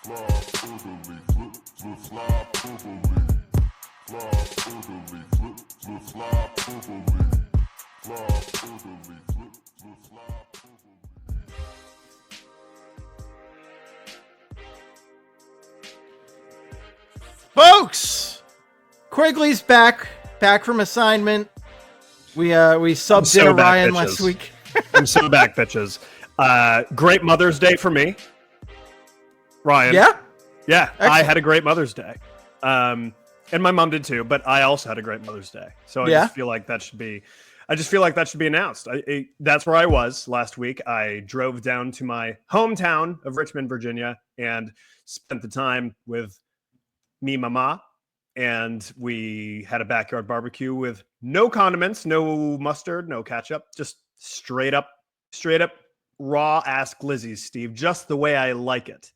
Flyperbole, flip, flip, flyperbole. Flyperbole, flip, flip, flyperbole. Flyperbole, flip, flip, flyperbole. Folks, Quigley's back from assignment. We subbed in Ryan last week. I'm so back, bitches. Great Mother's Day for me, Ryan. Yeah, Excellent. I had a great Mother's Day, and my mom did too. But I also had a great Mother's Day, so I just feel like that should be. I just feel like that should be announced. That's where I was last week. I drove down to my hometown of Richmond, Virginia, and spent the time with me, mama, and we had a backyard barbecue with no condiments, no mustard, no ketchup, just straight up raw ass glizzies, Steve, just the way I like it.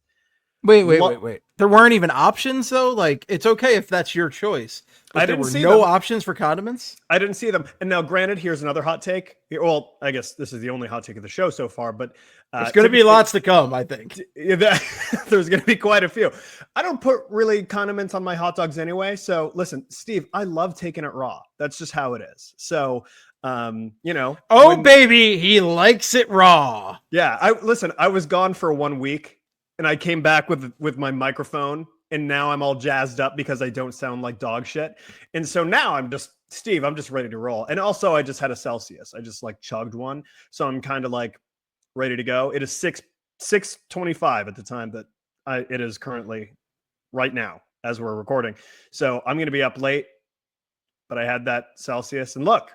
Wait. There weren't even options though. Like, it's okay if that's your choice. But there were no options for condiments. I didn't see them. And now, granted, here's another hot take. Well, I guess this is the only hot take of the show so far, but there's going to be lots to come, I think. There's going to be quite a few. I don't put really condiments on my hot dogs anyway. So listen, Steve, I love taking it raw. That's just how it is. So, baby, he likes it raw. Yeah. I was gone for 1 week and I came back with my microphone. And now I'm all jazzed up because I don't sound like dog shit. And so now I'm just ready to roll. And also I just had a Celsius. I just like chugged one. So I'm kind of like ready to go. It is 6:25 at the time that it is currently right now as we're recording. So I'm going to be up late, but I had that Celsius. And look,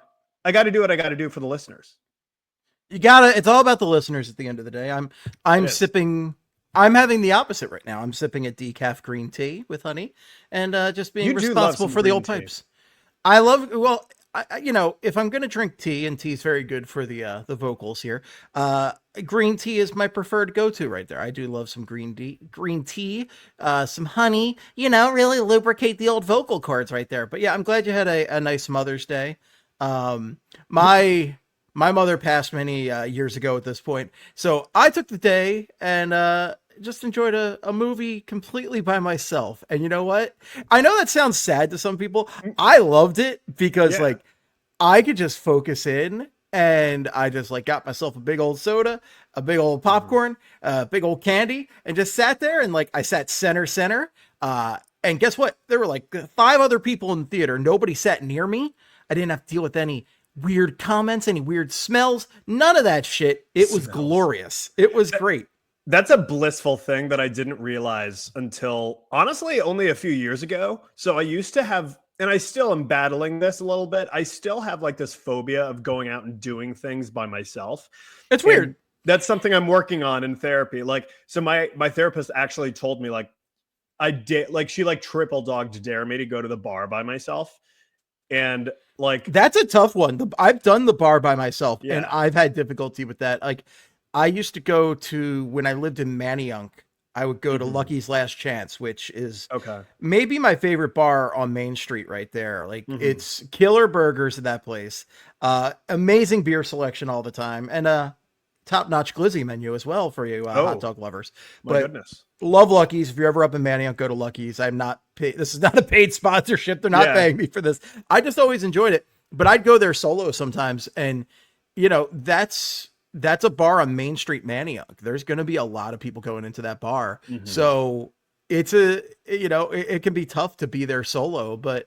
I got to do what I got to do for the listeners. It's all about the listeners at the end of the day. I'm having the opposite right now. I'm sipping a decaf green tea with honey and just being responsible for the old pipes. I love, if I'm going to drink tea, and tea is very good for the vocals here, green tea is my preferred go-to right there. I do love some green tea, some honey, really lubricate the old vocal cords right there. But yeah, I'm glad you had a nice Mother's Day. My mother passed many years ago at this point. So I took the day and just enjoyed a movie completely by myself. And you know what? I know that sounds sad to some people. I loved it because I could just focus in, and I just got myself a big old soda, a big old popcorn, a big old candy, and just sat there and I sat center. And guess what? There were 5 other people in the theater. Nobody sat near me. I didn't have to deal with any weird comments, any weird smells, none of that shit. It was glorious. It was great. That's a blissful thing that I didn't realize until honestly only a few years ago. So I used to have, and I still am battling this a little bit. I still have this phobia of going out and doing things by myself. It's weird. That's something I'm working on in therapy. So my therapist actually told me I did, she triple dogged dare me to go to the bar by myself. And that's a tough one. I've done the bar by myself, and I've had difficulty with that. I used to go to, when I lived in Manayunk, I would go to Lucky's Last Chance, which is maybe my favorite bar on Main Street right there. It's killer burgers at that place. Amazing beer selection all the time, and top-notch glizzy menu as well for you hot dog lovers. My goodness. Love Lucky's. If you're ever up in Manayunk, go to Lucky's. I'm not paid. This is not a paid sponsorship. They're not paying me for this. I just always enjoyed it. But I'd go there solo sometimes. And, that's a bar on Main Street, Manayunk. There's going to be a lot of people going into that bar. So it's it can be tough to be there solo. But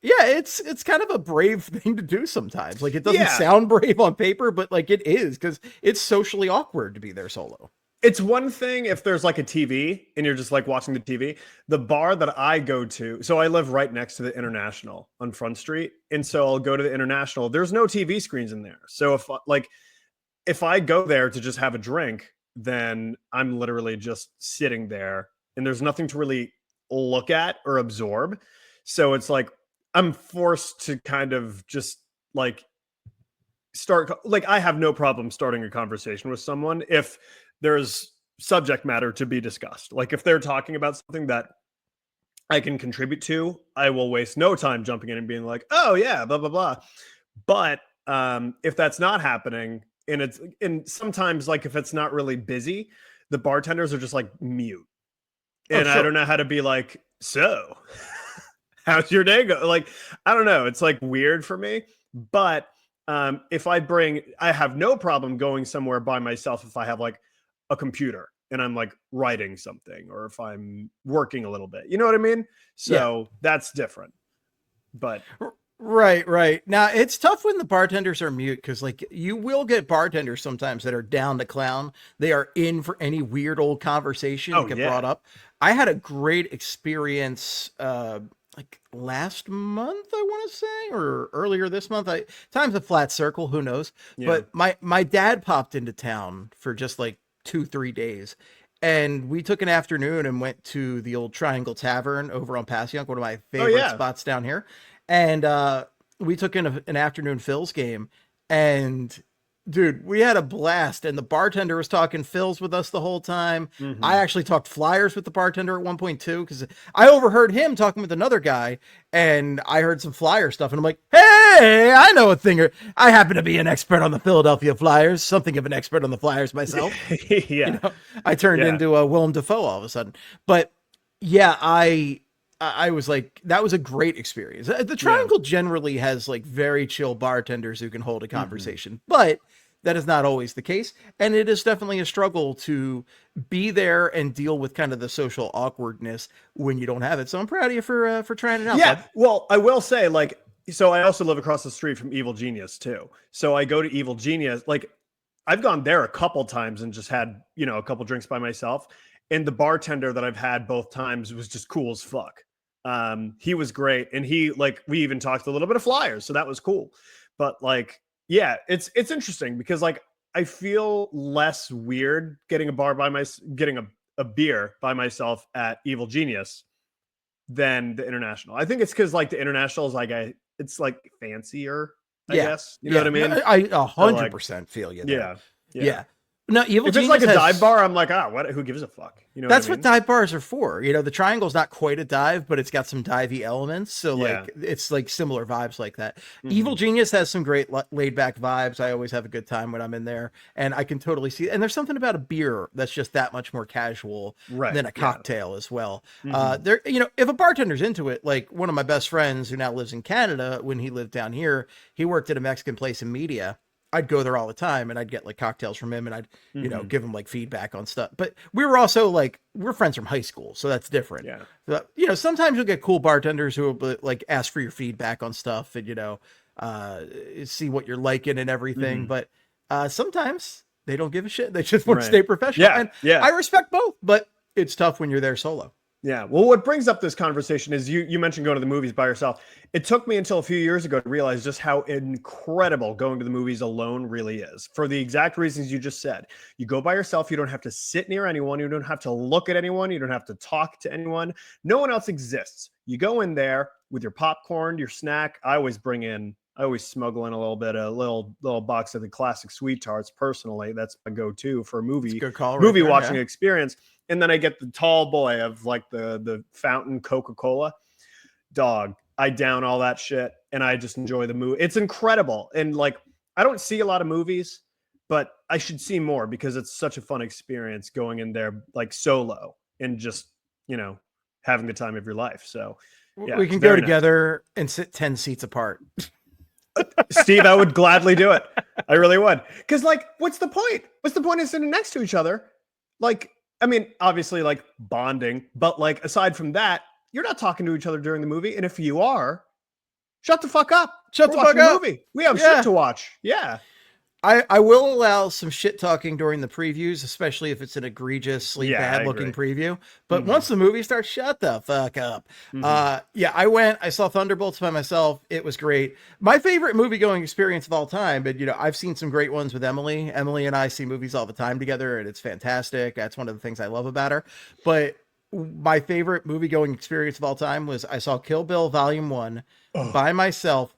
yeah, it's kind of a brave thing to do sometimes. It doesn't sound brave on paper, but it is, because it's socially awkward to be there solo. It's one thing if there's a TV and you're just watching the TV. The bar that I go to, so I live right next to the International on Front Street. And so I'll go to the International. There's no TV screens in there. So if I go there to just have a drink, then I'm literally just sitting there and there's nothing to really look at or absorb. So it's I'm forced to kind of just start, I have no problem starting a conversation with someone if there's subject matter to be discussed. If they're talking about something that I can contribute to, I will waste no time jumping in and being oh yeah, blah, blah, blah. But if that's not happening, and sometimes if it's not really busy, the bartenders are just mute. Oh, and I sure. don't know how to be like, so how's your day go? Like, I don't know. It's like weird for me. But if I have no problem going somewhere by myself if I have like a computer and I'm like writing something or if I'm working a little bit. You know what I mean? Yeah. So that's different. But Right, right. Now it's tough when the bartenders are mute because, like, you will get bartenders sometimes that are down to clown. They are in for any weird old conversation that oh get yeah. brought up. I had a great experience, like last month, I want to say, or earlier this month. Time's a flat circle, who knows? Yeah. But my dad popped into town for just like 2-3 days, and we took an afternoon and went to the old Triangle Tavern over on Passyunk, one of my Oh favorite yeah. spots down here. And we took in an afternoon Phil's game, and dude, we had a blast. And the bartender was talking Phil's with us the whole time. I Mhm. actually talked Flyers with the bartender at one point too, because I overheard him talking with another guy, and I heard some Flyer stuff, and I'm like, hey, I know a thing. Or I happen to be an expert on the Philadelphia Flyers, something of an expert on the Flyers myself. Yeah. I turned Yeah. into a Willem Dafoe all of a sudden. But yeah, I was like, that was a great experience. The Yeah. Triangle generally has like very chill bartenders who can hold a Mm-hmm. conversation, but that is not always the case. And it is definitely a struggle to be there and deal with kind of the social awkwardness when you don't have it. So I'm proud of you for trying it out, Yeah. bud. Well, I will say, like, so I also live across the street from Evil Genius too. So I go to Evil Genius. Like, I've gone there a couple times and just had, a couple drinks by myself. And the bartender that I've had both times was just cool as fuck. He was great. And we even talked a little bit of Flyers. So that was cool. But like, yeah, it's interesting because like I feel less weird getting a beer by myself at Evil Genius than the International. I think it's because like the International is like it's like fancier, I Yeah. guess. You know what Yeah. I mean? I So like, 100% feel you there. yeah, yeah. Yeah. No, Evil If it's Genius like a has, dive bar, I'm like, what? Who gives a fuck? You know that's what I what mean? dive bars are for. The triangle's not quite a dive, but it's got some divey elements. So Yeah. like it's like similar vibes like that. Mhm. Evil Genius has some great laid back vibes. I always have a good time when I'm in there, and I can totally see. And there's something about a beer that's just that much more casual Right. than a Yeah. cocktail as well. Mhm. There, if a bartender's into it, like one of my best friends who now lives in Canada, when he lived down here, he worked at a Mexican place in media. I'd go there all the time and I'd get like cocktails from him and I'd, Mhm. give him like feedback on stuff. But we were also like, we're friends from high school. So that's different. Yeah. But, sometimes you'll get cool bartenders who will like ask for your feedback on stuff and, see what you're liking and everything. Mhm. But sometimes they don't give a shit. They just want to Right. stay professional. Yeah. And Yeah. I respect both, but it's tough when you're there solo. Yeah. Well, what brings up this conversation is you mentioned going to the movies by yourself. It took me until a few years ago to realize just how incredible going to the movies alone really is for the exact reasons you just said. You go by yourself. You don't have to sit near anyone. You don't have to look at anyone. You don't have to talk to anyone. No one else exists. You go in there with your popcorn, your snack. I always smuggle in a little box of the classic sweet tarts. Personally, that's my go-to for a movie Good call. movie right there, watching yeah. experience. And then I get the tall boy of like the fountain Coca-Cola. Dog, I down all that shit and I just enjoy the movie. It's incredible. And like, I don't see a lot of movies, but I should see more because it's such a fun experience going in there like solo and just, having the time of your life. So yeah, We it's can go very nice. together and sit 10 seats apart. Steve, I would gladly do it. I really would. Because like, what's the point? What's the point of sitting next to each other? Like, I mean, obviously like bonding, but like aside from that, you're not talking to each other during the movie. And if you are, shut the fuck up. Shut We're the fuck watching a up. movie. We have Yeah. shit to watch. Yeah. I will allow some shit talking during the previews, especially if it's an egregiously Yeah, I bad looking agree. preview. But Mhm. once the movie starts, shut the fuck up. Mhm. Yeah, I saw Thunderbolts by myself. It was great. My favorite movie going experience of all time. But I've seen some great ones with Emily. Emily and I see movies all the time together, and it's fantastic. That's one of the things I love about her. But my favorite movie going experience of all time was I saw Kill Bill Volume 1 Oh. by myself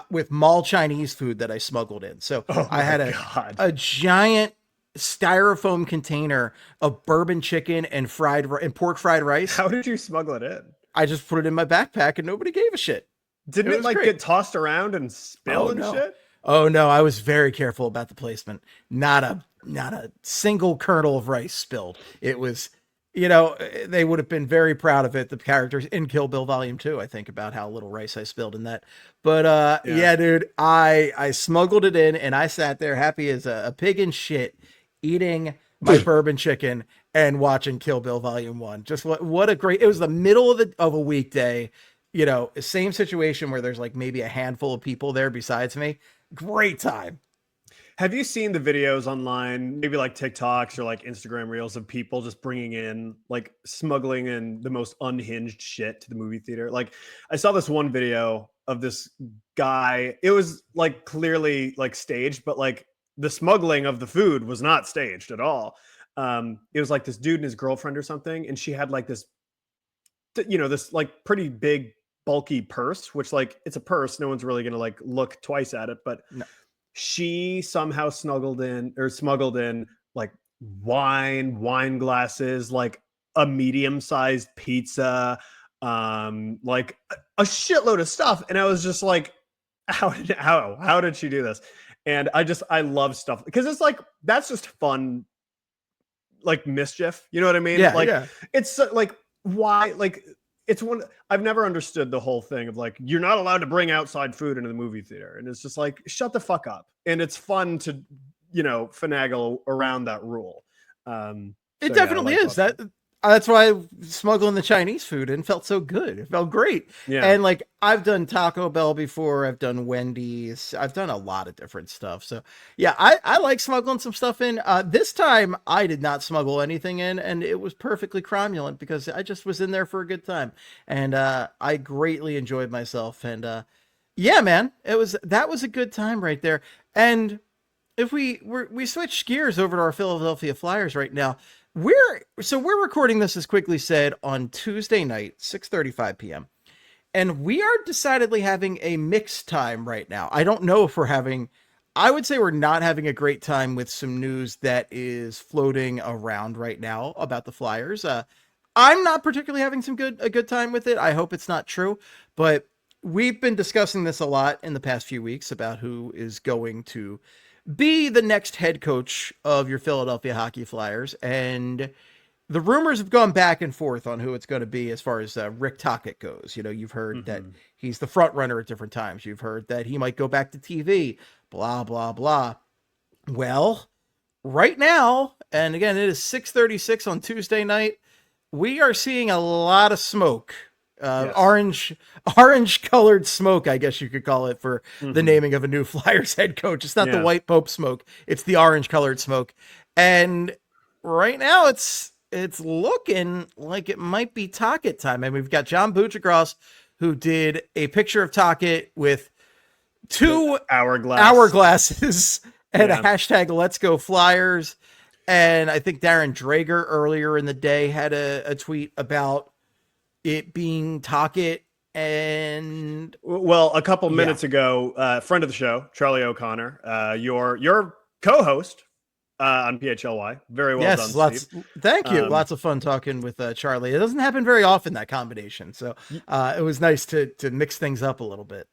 with mall Chinese food that I smuggled in. So Oh I had my God. a giant styrofoam container of bourbon chicken and pork fried rice. How did you smuggle it in? I just put it in my backpack and nobody gave a shit. Didn't It it was like great. get tossed around and spill Oh, and no. shit? Oh no, I was very careful about the placement. Not a single kernel of rice spilled. It was you know, they would have been very proud of it. The characters in Kill Bill Volume 2, I think about how little rice I spilled in that. But yeah, dude, I smuggled it in and I sat there happy as a pig in shit eating my bourbon chicken and watching Kill Bill Volume 1. Just what a great, it was the middle of a weekday, you know, same situation where there's like maybe a handful of people there besides me. Great time. Have you seen the videos online, maybe like TikToks or like Instagram reels of people just bringing in, like smuggling in the most unhinged shit to the movie theater? Like I saw this one video of this guy. It was like clearly like staged, but like the smuggling of the food was not staged at all. It was like this dude and his girlfriend or something. And she had like this, you know, this like pretty big, bulky purse, which like it's a purse. No one's really going to like look twice at it, but No. she somehow smuggled in like wine glasses, like a medium-sized pizza, like a shitload of stuff. And I was just like, how did she do this? And I love stuff because it's like, that's just fun, like mischief. You know what I mean? Yeah, like yeah. it's like, why? Like it's one, I've never understood the whole thing of like, you're not allowed to bring outside food into the movie theater. And it's just like, shut the fuck up. And it's fun to, you know, finagle around that rule. It definitely is. That's why smuggling the Chinese food in felt so good. It felt great. Yeah. And like I've done Taco Bell before. I've done Wendy's. I've done a lot of different stuff. So yeah, I like smuggling some stuff in. This time I did not smuggle anything in, and it was perfectly cromulent because I just was in there for a good time. And I greatly enjoyed myself. And yeah, man, that was a good time right there. And if we switch gears over to our Philadelphia Flyers right now, we're recording this, as Quigley said, on Tuesday night, 6:35 p.m. And we are decidedly having a mixed time right now. I don't know if I would say we're not having a great time with some news that is floating around right now about the Flyers. I'm not particularly having a good time with it. I hope it's not true, but we've been discussing this a lot in the past few weeks about who is going to be the next head coach of your Philadelphia Hockey Flyers. And the rumors have gone back and forth on who it's going to be as far as Rick Tocchet goes. You know, you've heard that he's the front runner at different times. You've heard that he might go back to TV, blah, blah, blah. Well, right now, and again, it is 6:36 on Tuesday night, we are seeing a lot of smoke. Yes. Orange colored smoke, I guess you could call it, for the naming of a new Flyers head coach. It's not the white Pope smoke. It's the orange colored smoke. And right now it's looking like it might be Tocchet time. And we've got John Buccigross, who did a picture of Tocchet with two hourglasses and a hashtag Let's Go Flyers. And I think Darren Drager earlier in the day had a tweet about it being Tocchet. And well, a couple minutes ago, friend of the show, Charlie O'Connor, your co-host on PHLY, very well done, Steve. Thank you. Lots of fun talking with Charlie. It doesn't happen very often, that combination, so it was nice to mix things up a little bit.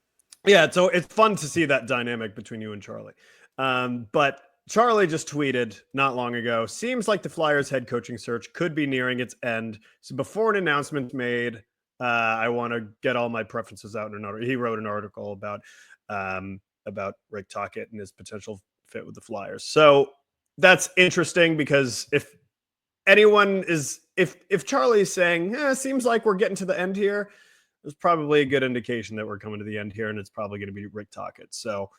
Yeah, so it's fun to see that dynamic between you and Charlie. But Charlie just tweeted not long ago, seems like the Flyers head coaching search could be nearing its end. So before an announcement's made, I want to get all my preferences out in an article. He wrote an article about Rick Tocchet and his potential fit with the Flyers. So that's interesting because if Charlie is saying, seems like we're getting to the end here, there's probably a good indication that we're coming to the end here, and it's probably going to be Rick Tocchet. So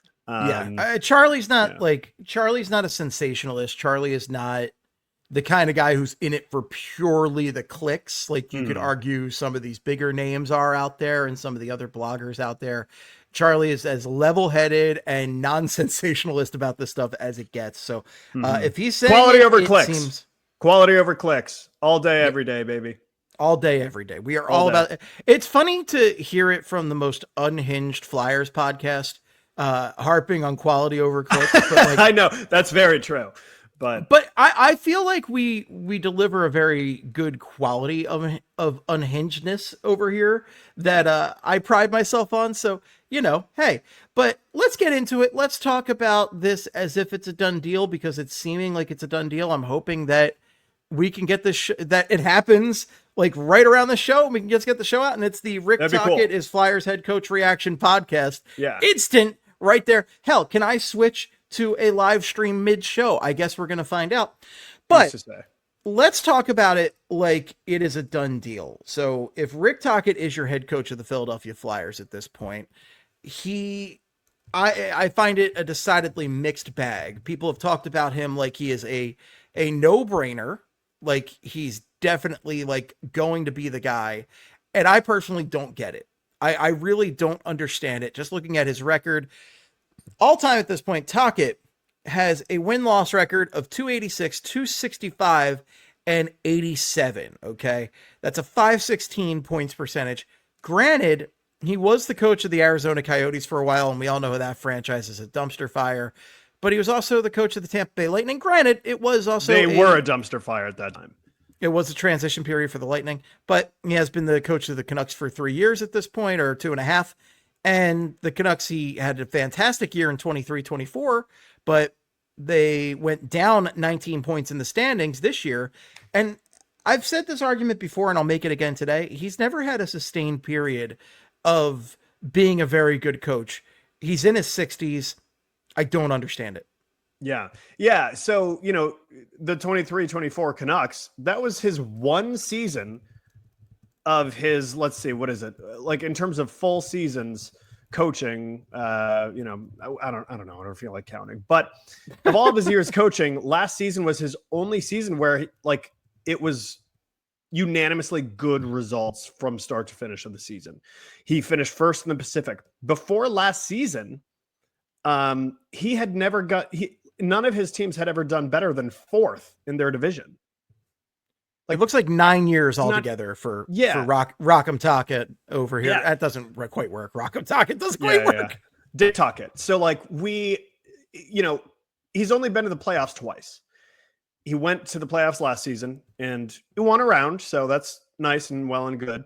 Charlie's not a sensationalist. Charlie is not the kind of guy who's in it for purely the clicks. Like you could argue some of these bigger names are out there and some of the other bloggers out there. Charlie is as level-headed and non-sensationalist about this stuff as it gets. So if he's saying quality over clicks all day, every day, baby. All day, every day. We are all about it. It's funny to hear it from the most unhinged Flyers podcast, harping on quality over clicks. But like, I know that's very true, but I feel like we deliver a very good quality of unhingedness over here that I pride myself on. So, you know, hey, but let's get into it. Let's talk about this as if it's a done deal, because it's seeming like it's a done deal. I'm hoping that we can get this that it happens like right around the show. We can just get the show out, and it's the Rick Tocchet is Flyers head coach reaction podcast. Yeah. Instant right there. Hell, can I switch to a live stream mid show? I guess we're going to find out. But let's talk about it like it is a done deal. So if Rick Tocchet is your head coach of the Philadelphia Flyers at this point, I find it a decidedly mixed bag. People have talked about him like he is a no-brainer, like he's definitely like going to be the guy. And I personally don't get it. I really don't understand it. Just looking at his record, all time at this point, Tocchet has a win-loss record of 286, 265, and 87. Okay, that's a 516 points percentage. Granted, he was the coach of the Arizona Coyotes for a while, and we all know that franchise is a dumpster fire. But he was also the coach of the Tampa Bay Lightning. Granted, it was also they were a dumpster fire at that time. It was a transition period for the Lightning, but he has been the coach of the Canucks for 3 years at this point, or 2.5. And the Canucks, he had a fantastic year in 23-24, but they went down 19 points in the standings this year. And I've said this argument before, and I'll make it again today. He's never had a sustained period of being a very good coach. He's in his 60s. I don't understand it. Yeah. Yeah. So, the 23-24 Canucks, that was his one season of his, let's see, what is it? Like in terms of full seasons coaching, I don't know. I don't feel like counting, but of all of his years coaching, last season was his only season where it was unanimously good results from start to finish of the season. He finished first in the Pacific. Before last season, he had never none of his teams had ever done better than fourth in their division. It looks like 9 years altogether for Rock'em Tocchet over here. Yeah. That doesn't quite work. Rock'em Tocchet doesn't quite work. Yeah. Dick Tocchet. So he's only been to the playoffs twice. He went to the playoffs last season and he won a round. So that's nice and well and good.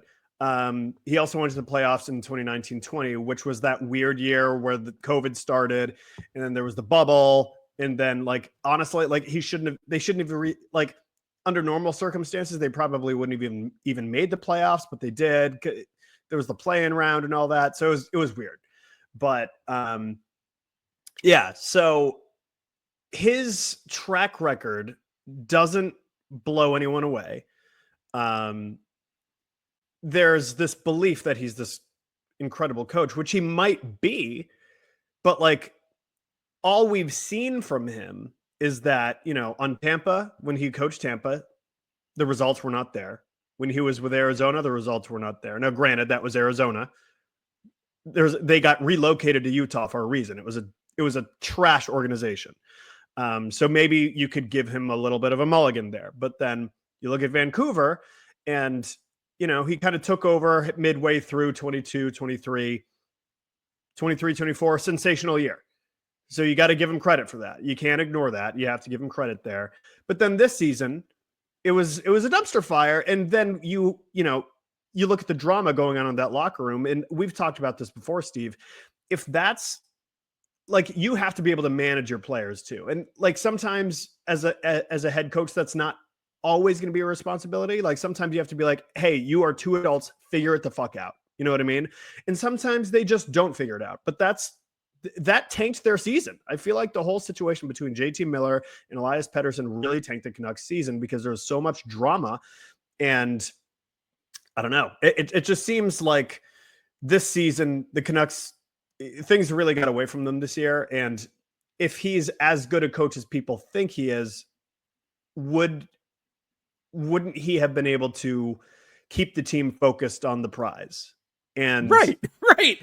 He also went to the playoffs in 2019-20, which was that weird year where the COVID started and then there was the bubble. And then honestly, they shouldn't have under normal circumstances, they probably wouldn't have even made the playoffs, but they did. There was the play-in round and all that. So it was weird, but so his track record doesn't blow anyone away. There's this belief that he's this incredible coach, which he might be, but all we've seen from him is that, on Tampa, when he coached Tampa, the results were not there. When he was with Arizona, the results were not there. Now, granted, that was Arizona. They got relocated to Utah for a reason. It was a trash organization. So maybe you could give him a little bit of a mulligan there. But then you look at Vancouver and, he kind of took over midway through 23, 24, sensational year. So you got to give him credit for that. You can't ignore that. You have to give him credit there. But then this season, it was a dumpster fire. And then you look at the drama going on in that locker room. And we've talked about this before, Steve. If that's you have to be able to manage your players too. And sometimes as a head coach, that's not always going to be a responsibility. Sometimes you have to be hey, you are two adults, figure it the fuck out. You know what I mean? And sometimes they just don't figure it out. But that tanked their season. I feel like the whole situation between JT Miller and Elias Pettersson really tanked the Canucks season because there was so much drama. And I don't know. It just seems like this season, the Canucks, things really got away from them this year. And if he's as good a coach as people think he is, wouldn't he have been able to keep the team focused on the prize? And right.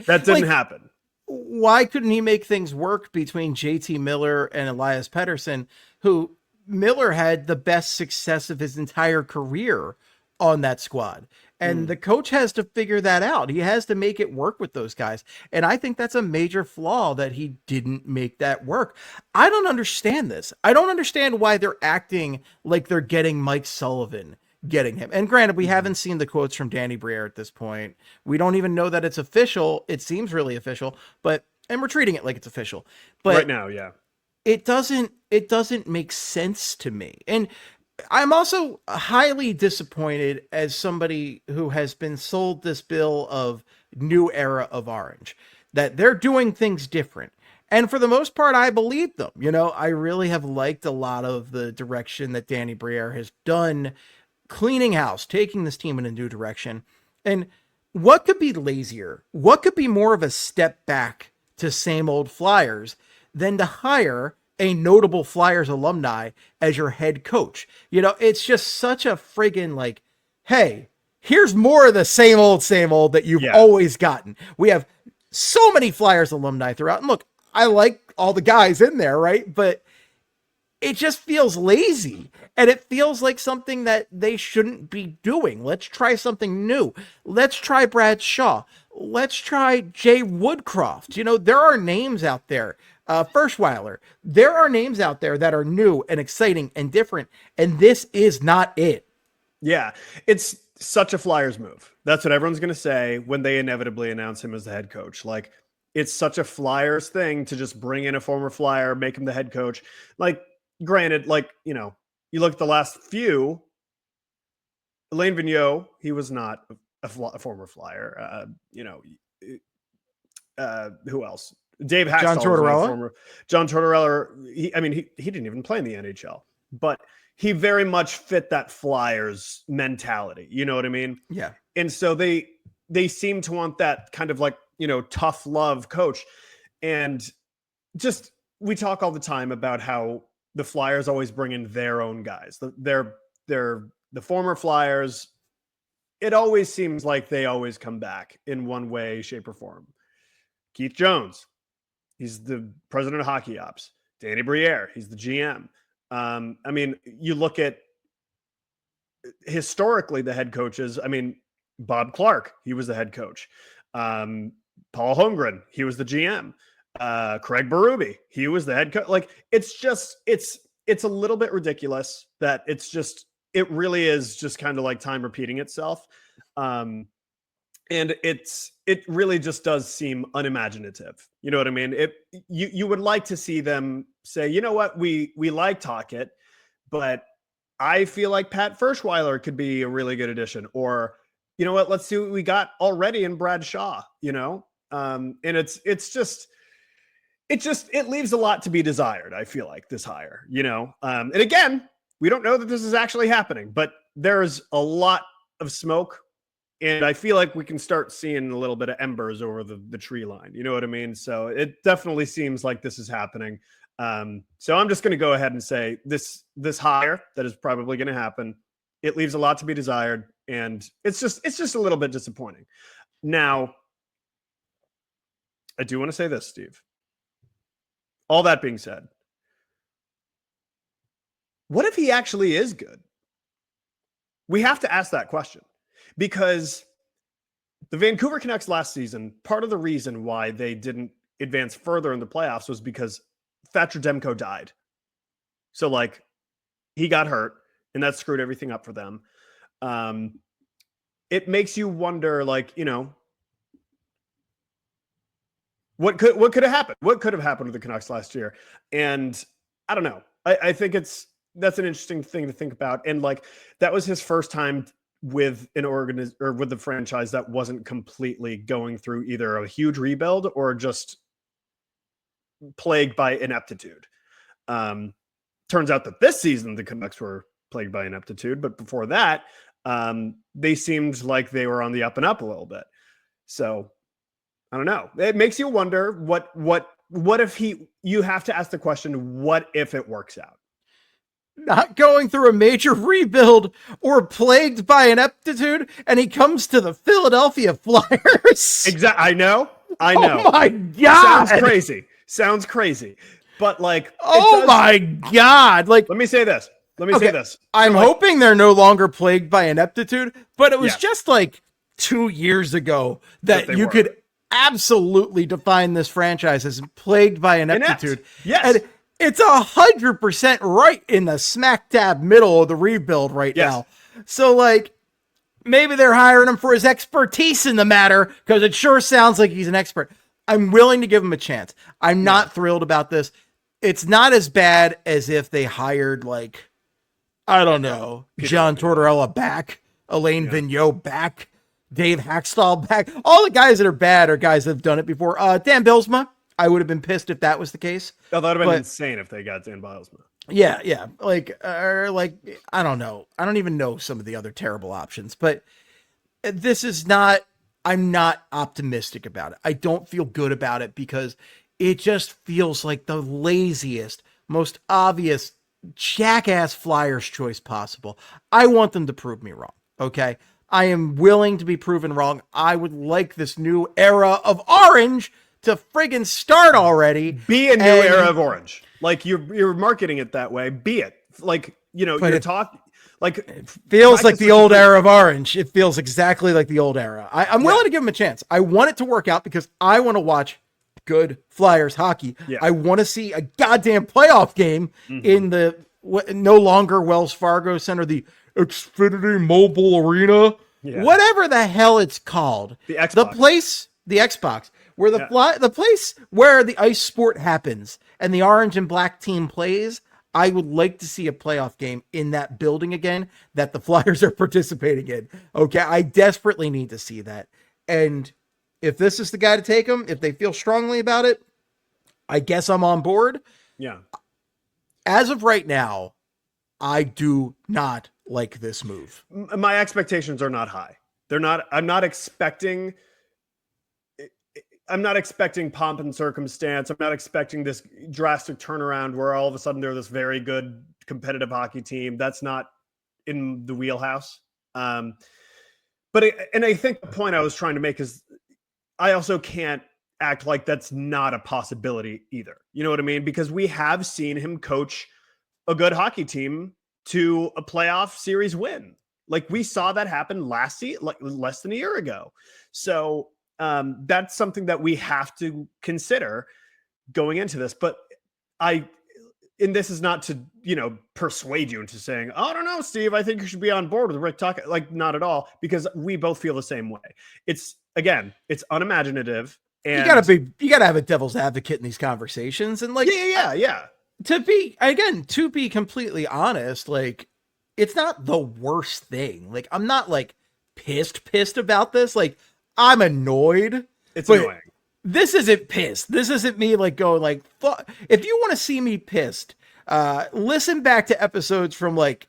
That didn't happen. Why couldn't he make things work between JT Miller and Elias Pettersson, who Miller had the best success of his entire career on that squad? And the coach has to figure that out. He has to make it work with those guys. And I think that's a major flaw that he didn't make that work. I don't understand this. I don't understand why they're acting like they're getting Mike Sullivan, getting him. And granted, we haven't seen the quotes from Danny Briere at this point. We don't even know that it's official. It seems really official, and we're treating it like it's official. But right now, yeah. It doesn't make sense to me. And I'm also highly disappointed as somebody who has been sold this bill of new era of Orange, that they're doing things different. And for the most part, I believe them. You know, I really have liked a lot of the direction that Danny Briere has done, cleaning house, taking this team in a new direction. And what could be lazier? What could be more of a step back to same old Flyers than to hire a notable Flyers alumni as your head coach? You know, it's just such a friggin' like, hey, here's more of the same old that you've always gotten. We have so many Flyers alumni throughout. And look, I like all the guys in there, right? But it just feels lazy, and it feels like something that they shouldn't be doing. Let's try something new. Let's try Brad Shaw. Let's try Jay Woodcroft. You know, there are names out there. Firschweiler. There are names out there that are new and exciting and different, and this is not it. Yeah, it's such a Flyers move. That's what everyone's going to say when they inevitably announce him as the head coach. Like, it's such a Flyers thing to just bring in a former Flyer, make him the head coach. Like, granted, like, you know, you look at the last few, Alain Vigneault, he was not a former Flyer. You know, who else? Dave Haxtell. John Tortorella. John Tortorella. He didn't even play in the NHL, but he very much fit that Flyers mentality. You know what I mean? Yeah. And so they seem to want that kind of like, you know, tough love coach. And just, we talk all the time about how the Flyers always bring in their own guys. They're the former Flyers. It always seems like they always come back in one way, shape, or form. Keith Jones, he's the president of hockey ops. Danny Briere, he's the GM. I mean, you look at historically the head coaches. I mean, Bob Clark, he was the head coach. Paul Holmgren, he was the GM. Craig Berube, he was the head coach. Like, it's just, it's a little bit ridiculous that it really is just kind of like time repeating itself. And it really just does seem unimaginative. You know what I mean? You would like to see them say, you know what, we like Tocchet, but I feel like Pat Firschweiler could be a really good addition. Or, you know what, let's see what we got already in Brad Shaw, you know? And it leaves a lot to be desired. I feel like this hire, you know? And again, we don't know that this is actually happening, but there's a lot of smoke. And I feel like we can start seeing a little bit of embers over the tree line. You know what I mean? So it definitely seems like this is happening. So I'm just going to go ahead and say this hire that is probably going to happen, it leaves a lot to be desired. And it's just a little bit disappointing. Now, I do want to say this, Steve. All that being said, what if he actually is good? We have to ask that question. Because the Vancouver Canucks last season, part of the reason why they didn't advance further in the playoffs was because Thatcher Demko died. So, like, he got hurt, and that screwed everything up for them. It makes you wonder, like, you know, what could have happened? What could have happened with the Canucks last year? And I don't know. I think that's an interesting thing to think about. And, like, that was his first time with an or with the franchise that wasn't completely going through either a huge rebuild or just plagued by ineptitude. Turns out that this season the Canucks were plagued by ineptitude, but before that, they seemed like they were on the up and up a little bit. So I don't know. It makes you wonder what if you have to ask the question, what if it works out? Not going through a major rebuild or plagued by ineptitude, and he comes to the Philadelphia Flyers. Exactly. I know. Oh my God. Sounds crazy. But, like, my God. Like, let me say this. I'm hoping they're no longer plagued by ineptitude, but it was just like 2 years ago that you could absolutely define this franchise as plagued by ineptitude. Yes. And it's 100% right in the smack dab middle of the rebuild right now. So, like, maybe they're hiring him for his expertise in the matter, because it sure sounds like he's an expert. I'm willing to give him a chance. I'm not thrilled about this. It's not as bad as if they hired, like, I don't know. John Tortorella back, Elaine Vigneault back, Dave Hackstall back. All the guys that are bad are guys that have done it before. Dan Bilsma, I would have been pissed if that was the case. Oh, that would have been insane if they got Dan Bilsma. Yeah. Like I don't know. I don't even know some of the other terrible options, but this is not, I'm not optimistic about it. I don't feel good about it because it just feels like the laziest, most obvious jackass Flyers choice possible. I want them to prove me wrong. Okay. I am willing to be proven wrong. I would like this new era of orange to friggin' start already. Be a new era of orange. Like you're marketing it that way. Be it. Like, you're talking like it feels like the old era of orange. It feels exactly like the old era. I'm willing to give them a chance. I want it to work out because I want to watch good Flyers hockey. Yeah. I want to see a goddamn playoff game in the no longer Wells Fargo Center, the Xfinity Mobile Arena, whatever the hell it's called. The Xbox. The Xbox, where the place where the ice sport happens and the orange and black team plays. I would like to see a playoff game in that building again that the Flyers are participating in. Okay. I desperately need to see that. And if this is the guy to take them, if they feel strongly about it, I guess I'm on board. Yeah. As of right now, I do not like this move. My expectations are not high. I'm not expecting pomp and circumstance. I'm not expecting this drastic turnaround where all of a sudden they're this very good competitive hockey team. That's not in the wheelhouse. But I think the point I was trying to make is I also can't act like that's not a possibility either. You know what I mean? Because we have seen him coach a good hockey team to a playoff series win. Like we saw that happen last season, like less than a year ago. So that's something that we have to consider going into this. But and this is not to, persuade you into saying, oh, I don't know, Steve, I think you should be on board with Rick Tocchet. Like, not at all, because we both feel the same way. It's unimaginative. And you gotta have a devil's advocate in these conversations. And like, yeah. To be completely honest, like, it's not the worst thing. Like, I'm not like pissed about this. Like, I'm annoyed. It's annoying. This isn't pissed. This isn't me like going like, fuck. If you want to see me pissed, listen back to episodes from like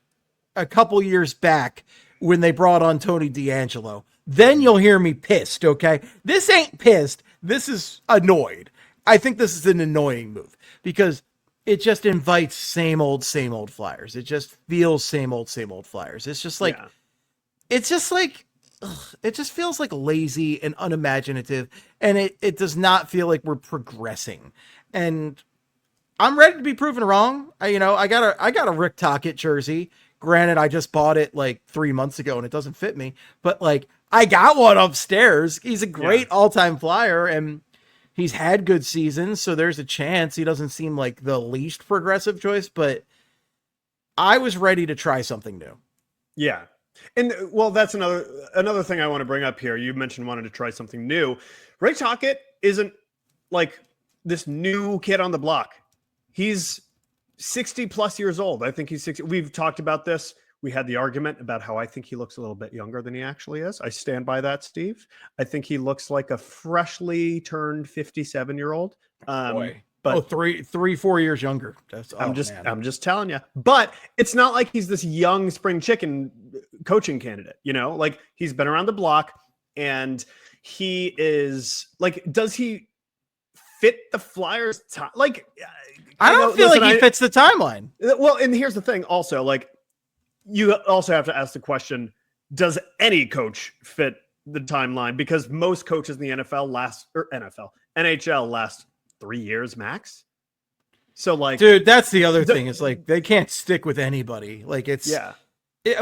a couple years back when they brought on Tony D'Angelo. Then you'll hear me pissed. Okay. This ain't pissed. This is annoyed. I think this is an annoying move because it just invites same old Flyers. It just feels same old Flyers. It's just like, it just feels like lazy and unimaginative, and it does not feel like we're progressing. And I'm ready to be proven wrong. I got a Rick Tocchet jersey. Granted, I just bought it like 3 months ago and it doesn't fit me, but like I got one upstairs. He's a great all-time Flyer and he's had good seasons. So there's a chance he doesn't seem like the least progressive choice, but I was ready to try something new. Yeah. And well, that's another thing I want to bring up here. You mentioned wanting to try something new. Rick Tocchet isn't like this new kid on the block. He's 60 plus years old. I think he's 60. We've talked about this. We had the argument about how I think he looks a little bit younger than he actually is. I stand by that, Steve. I think he looks like a freshly turned 57-year-old. Boy. But 4 years younger. I'm just telling you. But it's not like he's this young spring chicken coaching candidate, like he's been around the block and he is like, does he fit the Flyers time? Like, I don't feel like he fits the timeline. Well, and here's the thing also, like you also have to ask the question, does any coach fit the timeline? Because most coaches in the NHL last 3 years max. So like, dude, that's the other thing is like, they can't stick with anybody. Like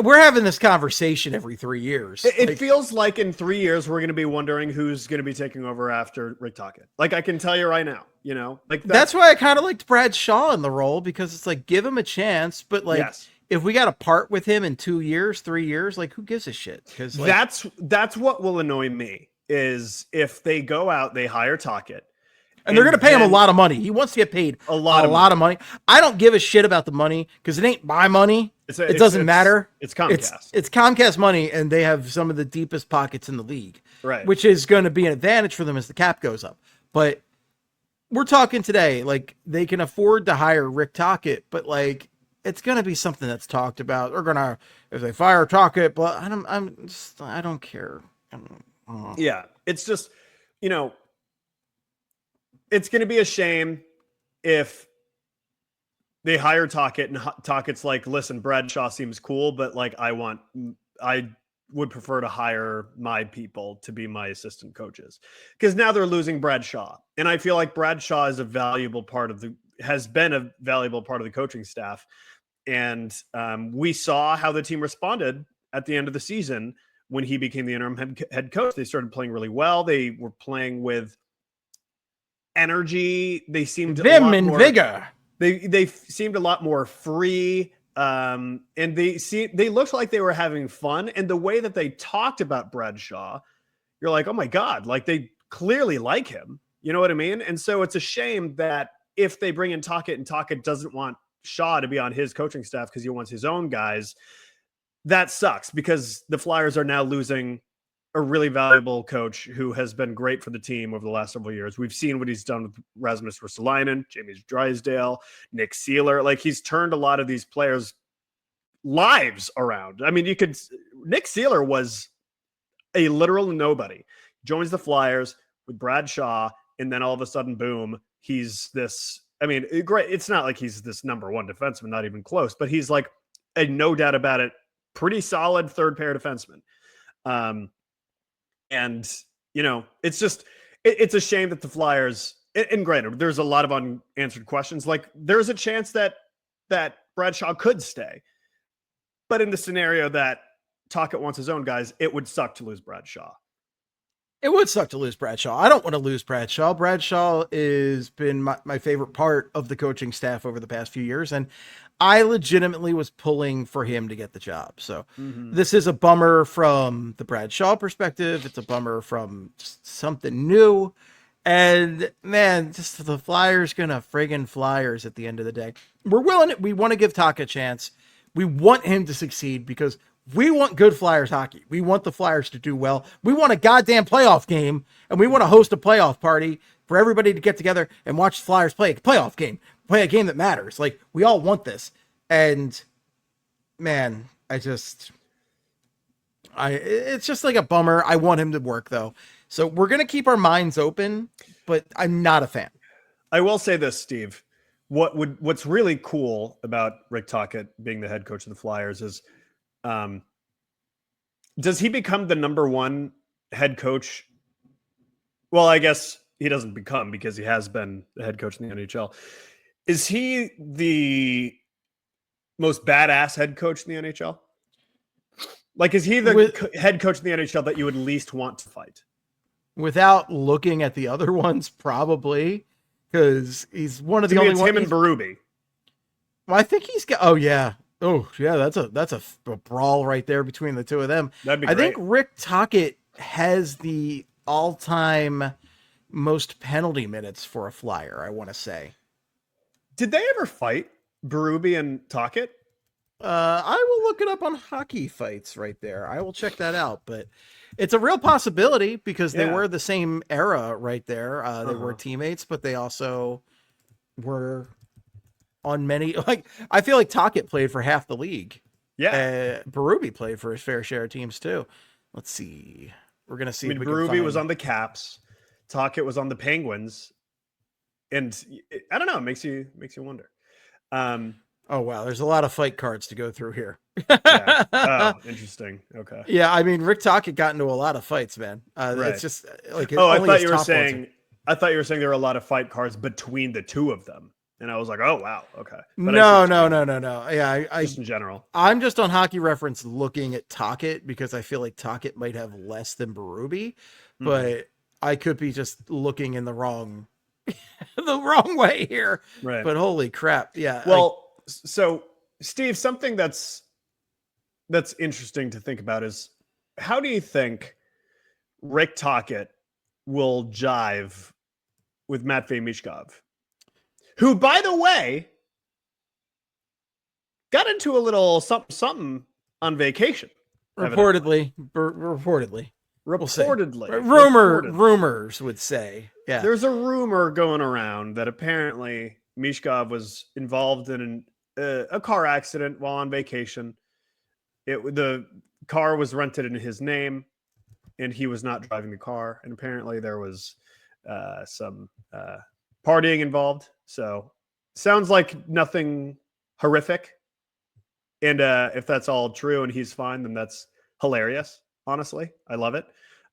we're having this conversation every 3 years. It feels like in 3 years, we're going to be wondering who's going to be taking over after Rick Tocchet. Like I can tell you right now, like that's why I kind of liked Brad Shaw in the role because it's like, give him a chance. But like, if we got to part with him in 2 years, 3 years, like who gives a shit? Because like, that's what will annoy me is if they go out, they hire Tocchet. And they're going to pay him a lot of money. He wants to get paid a lot of money. I don't give a shit about the money because it ain't my money. It doesn't matter. It's Comcast. It's Comcast money, and they have some of the deepest pockets in the league, right? Which is going to be an advantage for them as the cap goes up. But we're talking today, like they can afford to hire Rick Tocchet, but like it's going to be something that's talked about. They're gonna if they fire Tocchet, but I don't care. Yeah, it's just it's going to be a shame if they hire Tocchet and Tockett's like, listen, Bradshaw seems cool, but like I would prefer to hire my people to be my assistant coaches, because now they're losing Bradshaw. And I feel like Bradshaw is has been a valuable part of the coaching staff. And we saw how the team responded at the end of the season when he became the interim head coach. They started playing really well. They were playing with energy. They seemed vigor. They seemed a lot more free. And they looked like they were having fun. And the way that they talked about Bradshaw, you're like, oh my God, like they clearly like him. You know what I mean? And so it's a shame that if they bring in Tocchet and Tocchet doesn't want Shaw to be on his coaching staff because he wants his own guys, that sucks, because the Flyers are now losing a really valuable coach who has been great for the team over the last several years. We've seen what he's done with Rasmus Ristolainen, Jamie Drysdale, Nick Seeler. Like he's turned a lot of these players' lives around. I mean, Nick Seeler was a literal nobody. Joins the Flyers with Bradshaw, and then all of a sudden, boom, he's this. I mean, great. It's not like he's this number one defenseman, not even close, but he's like a no doubt about it, pretty solid third pair defenseman. And it's just, it's a shame that the Flyers, and granted, there's a lot of unanswered questions. Like there's a chance that Bradshaw could stay, but in the scenario that Tocchet wants his own guys, it would suck to lose Bradshaw. It would suck to lose Bradshaw. I don't want to lose Bradshaw. Bradshaw has been my favorite part of the coaching staff over the past few years, and I legitimately was pulling for him to get the job. So This is a bummer from the Bradshaw perspective. It's a bummer from something new. And man, just the Flyers gonna friggin' Flyers at the end of the day. We want to give Tocchet a chance. We want him to succeed because we want good Flyers hockey. We want the Flyers to do well. We want a goddamn playoff game, and we want to host a playoff party for everybody to get together and watch the Flyers play a playoff game, play a game that matters. Like, we all want this. And man, it's just like a bummer. I want him to work though. So we're going to keep our minds open, but I'm not a fan. I will say this, Steve. What's really cool about Rick Tocchet being the head coach of the Flyers is, does he become the number one head coach? Well, I guess he doesn't become, because he has been the head coach in the NHL. Is he the most badass head coach in the NHL? Like, is he the head coach in the NHL that you would least want to fight? Without looking at the other ones, probably, because he's one of the only ones. Him and Berube. Well, I think he's got. Oh yeah. That's a brawl right there between the two of them. That'd be great. I think Rick Tocchet has the all-time most penalty minutes for a Flyer, I want to say. Did they ever fight, Berube and Tocchet? I will look it up on Hockey Fights right there. I will check that out, but it's a real possibility because they were the same era right there. They were teammates, but they also were on many, like, I feel like Tocchet played for half the league. Yeah. Berube played for his fair share of teams too. Let's see. We're going to see. Berube was on the Caps. Tocchet was on the Penguins. And I don't know, it makes you wonder. Oh, wow. There's a lot of fight cards to go through here. Yeah. Oh, interesting. Okay. Yeah. I mean, Rick Tocchet got into a lot of fights, man. Right. It's just like, I thought you were saying there were a lot of fight cards between the two of them. And I was like, oh, wow. Okay. But no. Yeah. Just in general. I'm just on Hockey Reference looking at Tocchet because I feel like Tocchet might have less than Berube, but I could be just looking in the wrong way here. Right. But holy crap. Yeah. Well, so Steve, something that's interesting to think about is, how do you think Rick Tocchet will jive with Matvei Mishkov, who, by the way, got into a little something on vacation. Reportedly. Reportedly. Rumors would say. Yeah. There's a rumor going around that apparently Mishkov was involved in a car accident while on vacation. The car was rented in his name, and he was not driving the car. And apparently there was some partying involved. So sounds like nothing horrific. And if that's all true and he's fine, then that's hilarious. Honestly, I love it.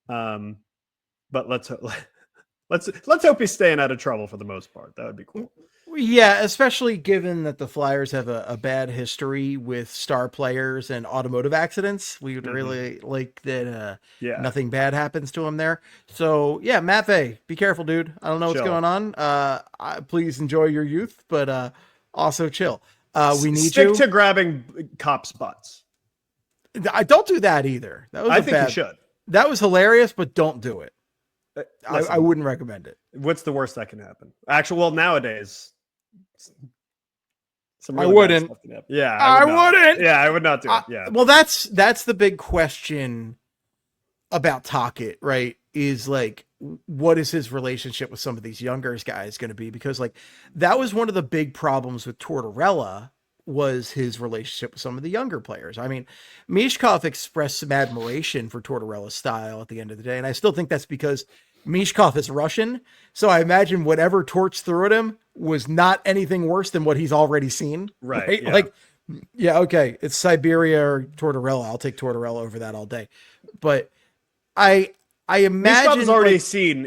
But let's hope he's staying out of trouble for the most part. That would be cool. Yeah, especially given that the Flyers have a bad history with star players and automotive accidents. We would really like that nothing bad happens to him there. So, yeah, Matt Vey, be careful, dude. I don't know what's going on. Please enjoy your youth, but also chill. We need Stick to grabbing cops' butts. I don't do that either. I think you should. That was hilarious, but don't do it. I wouldn't recommend it. What's the worst that can happen? Actually, well, nowadays, I wouldn't. Yeah, I wouldn't. Yeah, I would not do it. Yeah. Well, that's the big question about Tocchet, right? Is like, what is his relationship with some of these younger guys going to be? Because like that was one of the big problems with Tortorella, was his relationship with some of the younger players. I mean, Mishkov expressed some admiration for Tortorella's style at the end of the day. And I still think that's because Mishkov is Russian. So I imagine whatever Torch threw at him was not anything worse than what he's already seen. Right? Yeah. Like, yeah, okay, it's Siberia or Tortorella. I'll take Tortorella over that all day. But I imagine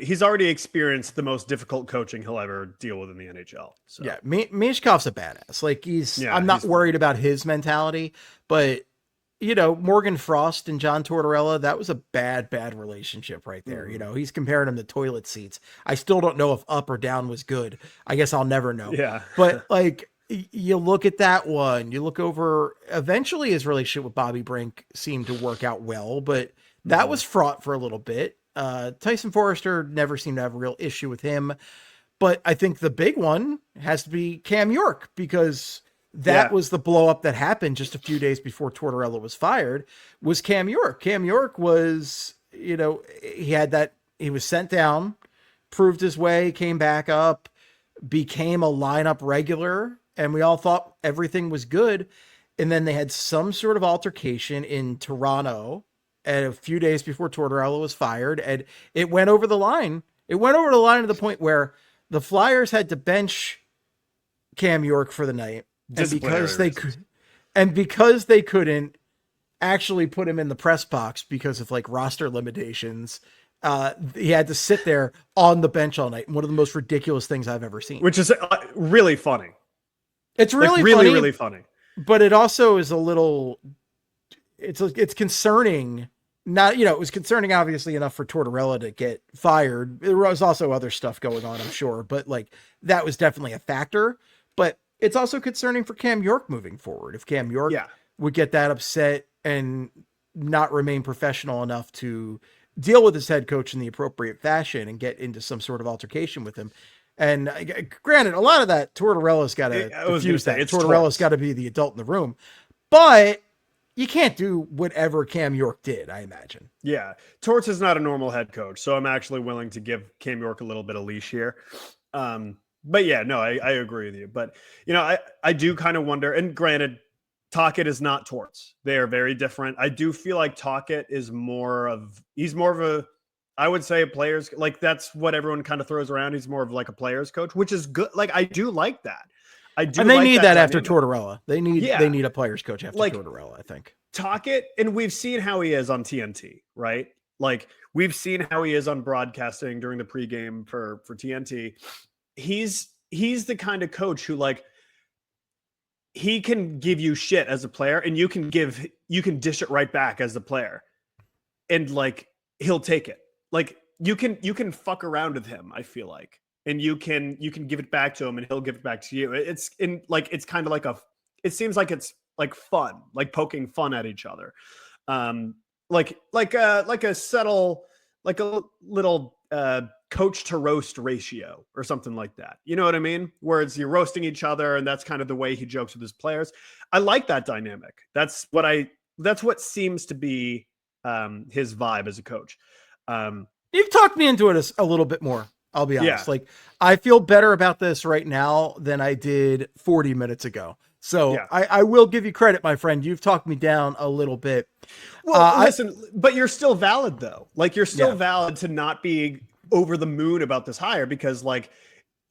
he's already experienced the most difficult coaching he'll ever deal with in the NHL. So. Yeah, Mishkov's a badass. Like I'm not worried about his mentality, but you know, Morgan Frost and John Tortorella, that was a bad relationship right there. You know, he's comparing him to toilet seats. I still don't know if up or down was good. I guess I'll never know. Yeah. But like, you look at that one, you look over, eventually his relationship with Bobby Brink seemed to work out well, but that was fraught for a little bit. Tyson Forrester never seemed to have a real issue with him, but I think the big one has to be Cam York, because that was the blow up that happened just a few days before Tortorella was fired, was Cam York. Cam York was, you know, he was sent down, proved his way, came back up, became a lineup regular, and we all thought everything was good. And then they had some sort of altercation in Toronto and a few days before Tortorella was fired, and it went over the line. It went over the line to the point where the Flyers had to bench Cam York for the night. And because they couldn't actually put him in the press box because of like roster limitations, he had to sit there on the bench all night. One of the most ridiculous things I've ever seen. Which is really funny. It's really, really funny. But it also is a little, it's concerning. Not, you know, it was concerning obviously enough for Tortorella to get fired. There was also other stuff going on, I'm sure, but like that was definitely a factor. But it's also concerning for Cam York moving forward. If Cam York would get that upset and not remain professional enough to deal with his head coach in the appropriate fashion and get into some sort of altercation with him. And granted, a lot of that Tortorella's got to diffuse that. Tortorella's got to be the adult in the room, but you can't do whatever Cam York did, I imagine. Yeah. Torts is not a normal head coach, so I'm actually willing to give Cam York a little bit of leash here. But yeah, no, I agree with you. But, you know, I do kind of wonder, and granted, Tocchet is not Torts. They are very different. I do feel like Tocchet is he's more of a, I would say a player's, like that's what everyone kind of throws around. He's more of like a player's coach, which is good. Like, I do like that. And they need that after Tortorella. They need a player's coach after Tortorella, I think. Tocchet, and we've seen how he is on TNT, right? Like we've seen how he is on broadcasting during the pregame for TNT. He's the kind of coach who like he can give you shit as a player, and you can dish it right back as a player, and like he'll take it. Like you can fuck around with him, I feel like. And you can give it back to him and he'll give it back to you. It's kind of like it seems like it's like fun, like poking fun at each other. Like a subtle, like a little coach to roast ratio or something like that. You know what I mean? Where it's you're roasting each other, and that's kind of the way he jokes with his players. I like that dynamic. That's what seems to be his vibe as a coach. You've talked me into it a little bit more. I'll be honest. Yeah. Like, I feel better about this right now than I did 40 minutes ago. So Yeah. I will give you credit, my friend. You've talked me down a little bit. Well, listen, but you're still valid though. Like, you're still Yeah. valid to not be over the moon about this hire because, like,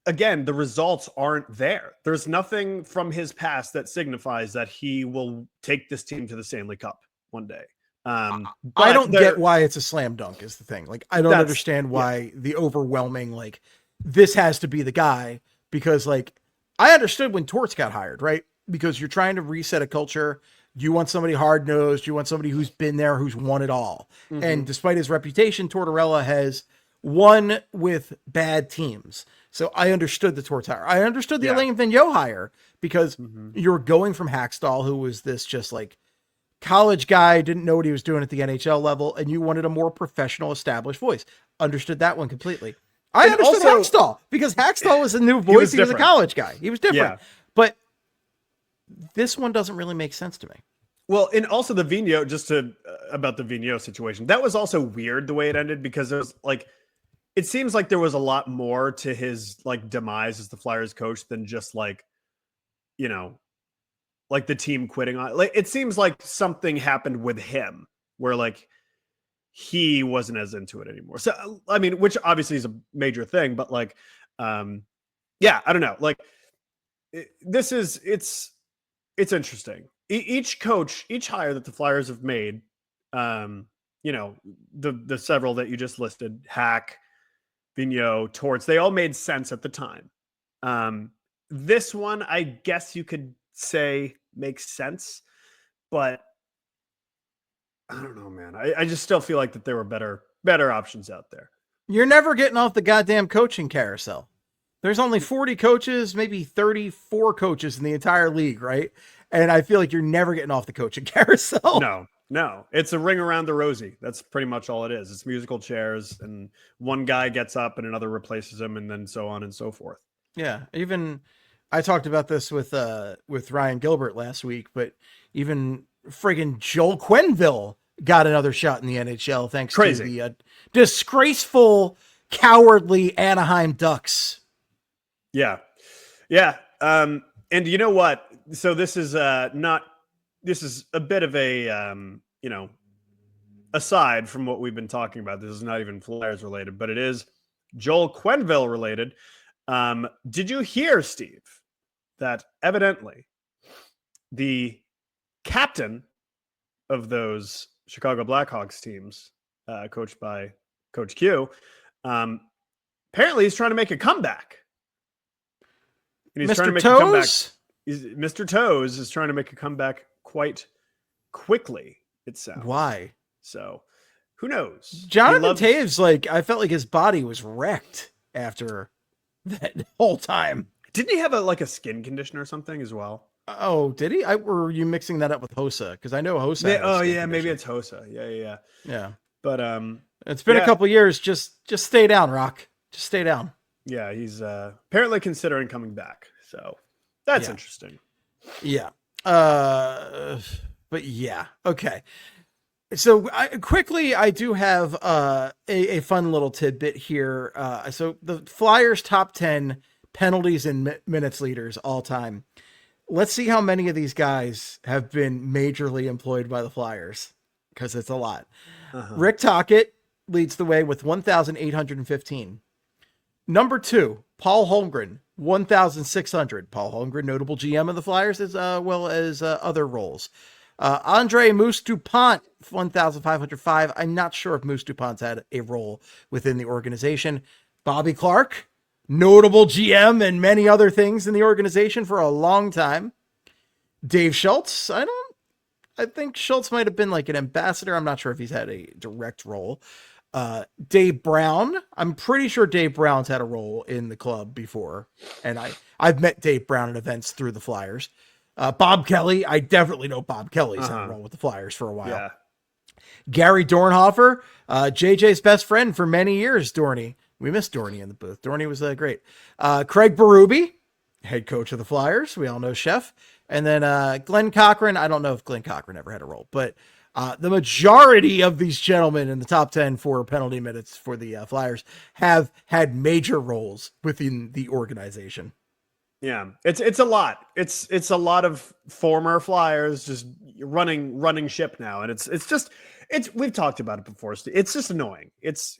again, the results aren't there. There's nothing from his past that signifies that he will take this team to the Stanley Cup one day. I don't get why it's a slam dunk is the thing. Like, I don't understand why the overwhelming, like, this has to be the guy, because, like, I understood when Torts got hired, right? Because you're trying to reset a culture. You want somebody hard-nosed. You want somebody who's been there, who's won it all. Mm-hmm. And despite his reputation, Tortorella has won with bad teams. So I understood the Torts hire. I understood the Alain Vigneault hire because you're going from Hackstall, who was this just like college guy, didn't know what he was doing at the NHL level, and you wanted a more professional, established voice. Understood that one completely. I understood Hackstall because Hackstall was a new voice. He was a college guy. He was different. Yeah. But this one doesn't really make sense to me. Well, and also the Vigneault, about the Vigneault situation, that was also weird the way it ended because there was like, it seems like there was a lot more to his like demise as the Flyers coach than just like, you know, like the team quitting on. Like, it seems like something happened with him where like he wasn't as into it anymore. So I mean, which obviously is a major thing, but like, yeah, I don't know. Like, it's interesting. Each coach, each hire that the Flyers have made, you know, the several that you just listed, Hack, Vigneault, Torts, they all made sense at the time. This one, I guess you could say makes sense, but I don't know, man. I just still feel like that there were better options out there. You're never getting off the goddamn coaching carousel. There's only 40 coaches, maybe 34 coaches in the entire league, right? And I feel like you're never getting off the coaching carousel. No. It's a ring around the rosy. That's pretty much all it is. It's musical chairs, and one guy gets up and another replaces him, and then so on and so forth. Yeah. Even I talked about this with Ryan Gilbert last week, but even friggin' Joel Quenneville got another shot in the NHL thanks to the disgraceful, cowardly Anaheim Ducks. Yeah. And you know what? So this is a bit of a, you know, aside from what we've been talking about. This is not even Flyers related, but it is Joel Quenneville related. Did you hear, Steve, that evidently the captain of those Chicago Blackhawks teams, coached by Coach Q, apparently he's trying to make a comeback. And he's trying to make a comeback. Mr. Toes is trying to make a comeback quite quickly, it sounds. Why? So, who knows? Jonathan Taves, like, I felt like his body was wrecked after that whole time. Didn't he have a skin condition or something as well? Oh, did he? Were you mixing that up with Hossa? Because I know Hossa. Maybe it's Hossa. Yeah. But it's been a couple years. Just stay down, Rock. Just stay down. Yeah, he's apparently considering coming back. So that's interesting. Yeah. But yeah. Okay. So I do have a fun little tidbit here. So the Flyers top 10 penalties and minutes leaders all time. Let's see how many of these guys have been majorly employed by the Flyers, because it's a lot. Rick Tocchet leads the way with 1,815. Number 2, Paul Holmgren, 1,600. Paul Holmgren, notable GM of the Flyers, as well as other roles. Andre Moose Dupont, 1,505. I'm not sure if Moose Dupont's had a role within the organization. Bobby Clark, notable GM and many other things in the organization for a long time. Dave Schultz, I think Schultz might have been like an ambassador. I'm not sure if he's had a direct role. Dave Brown, I'm pretty sure Dave Brown's had a role in the club before. And I've met Dave Brown at events through the Flyers. Bob Kelly, I definitely know Bob Kelly's had a role with the Flyers for a while. Yeah. Gary Dornhofer, JJ's best friend for many years, Dorney. We missed Dorney in the booth. Dorney was great. Craig Berube, head coach of the Flyers. We all know Chef. And then Glenn Cochran. I don't know if Glenn Cochran ever had a role, but the majority of these gentlemen in the top 10 for penalty minutes for the Flyers have had major roles within the organization. Yeah, it's a lot. It's a lot of former Flyers just running ship now, and it's we've talked about it before. It's just annoying. It's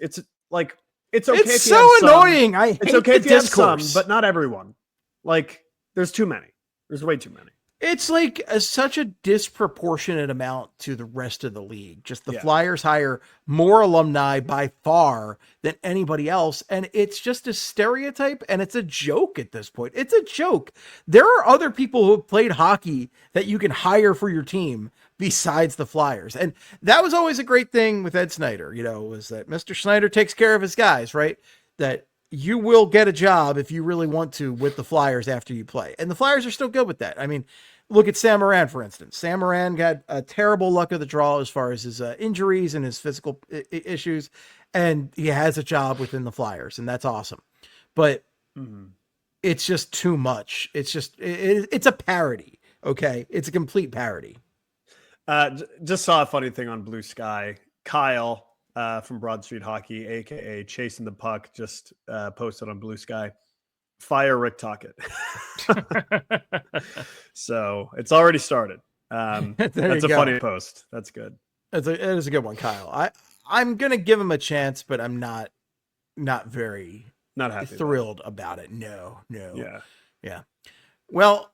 like it's okay. It's so annoying. I hate it's okay the if you have discourse, some, but not everyone. Like there's too many. There's way too many. It's like such a disproportionate amount to the rest of the league. Just the Flyers hire more alumni by far than anybody else. And it's just a stereotype and it's a joke at this point. It's a joke. There are other people who have played hockey that you can hire for your team besides the Flyers. And that was always a great thing with Ed Snyder, was that Mr. Snyder takes care of his guys, right? That you will get a job if you really want to with the Flyers after you play. And the Flyers are still good with that. I mean, look at Sam Morin, for instance. Sam Morin got a terrible luck of the draw as far as his injuries and his physical issues. And he has a job within the Flyers, and that's awesome. But it's just too much. It's just, it's a parody. Okay. It's a complete parody. Just saw a funny thing on Blue Sky. Kyle, from Broad Street Hockey, aka Chasing the Puck, just posted on Blue Sky. Fire Rick Tocchet. So it's already started. That's a funny post. That's good. It is a good one, Kyle. I'm gonna give him a chance, but I'm not happy thrilled about it. No. Yeah. Well,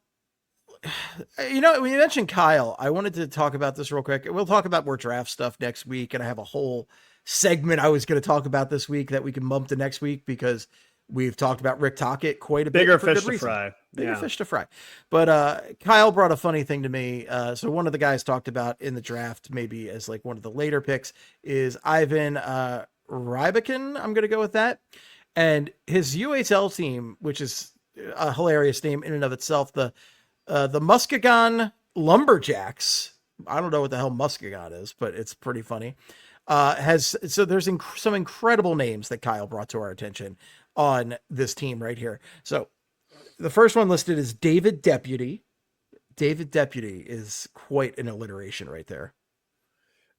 when you mentioned Kyle, I wanted to talk about this real quick. We'll talk about more draft stuff next week, and I have a whole segment I was going to talk about this week that we can bump to next week because we've talked about Rick Tocchet quite a bit. Bigger fish to fry. Bigger fish to fry. But Kyle brought a funny thing to me. So one of the guys talked about in the draft, maybe as like one of the later picks, is Ivan Rybikin. I'm going to go with that. And his UHL team, which is a hilarious name in and of itself, the Muskegon Lumberjacks. I don't know what the hell Muskegon is, but it's pretty funny. There's some incredible names that Kyle brought to our attention on this team right here. So the first one listed is David Deputy. David Deputy is quite an alliteration right there.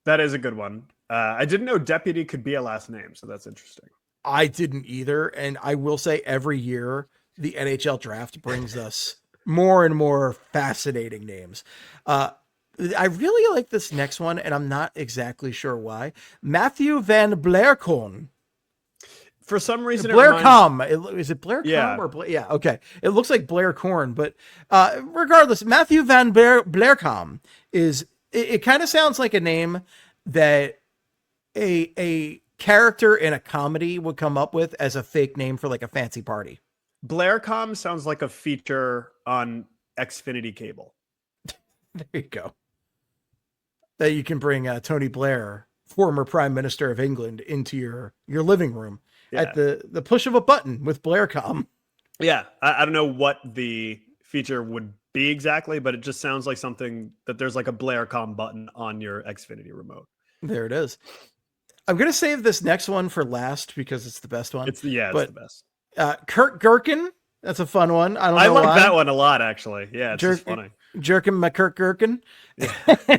That is a good one. I didn't know Deputy could be a last name, so that's interesting. I didn't either. And I will say every year the NHL draft brings us more and more fascinating names. I really like this next one, and I'm not exactly sure why. Matthew Van Blaircon. For some reason, Blaircom. Is it Blaircom yeah. or yeah? Okay, it looks like Blair Corn, but regardless, Matthew Van Blaircom is. It kind of sounds like a name that a character in a comedy would come up with as a fake name for like a fancy party. Blaircom sounds like a feature on Xfinity cable. There you go. That you can bring Tony Blair, former Prime Minister of England, into your living room at the push of a button with Blaircom. Yeah, I don't know what the feature would be exactly, but it just sounds like something that there's like a Blaircom button on your Xfinity remote. There it is. I'm going to save this next one for last because it's the best one. It's the best. Kurt Gherkin. That's a fun one. I like that one a lot, actually. Yeah, it's just funny. Jerkin McKirk Gherkin. Yeah.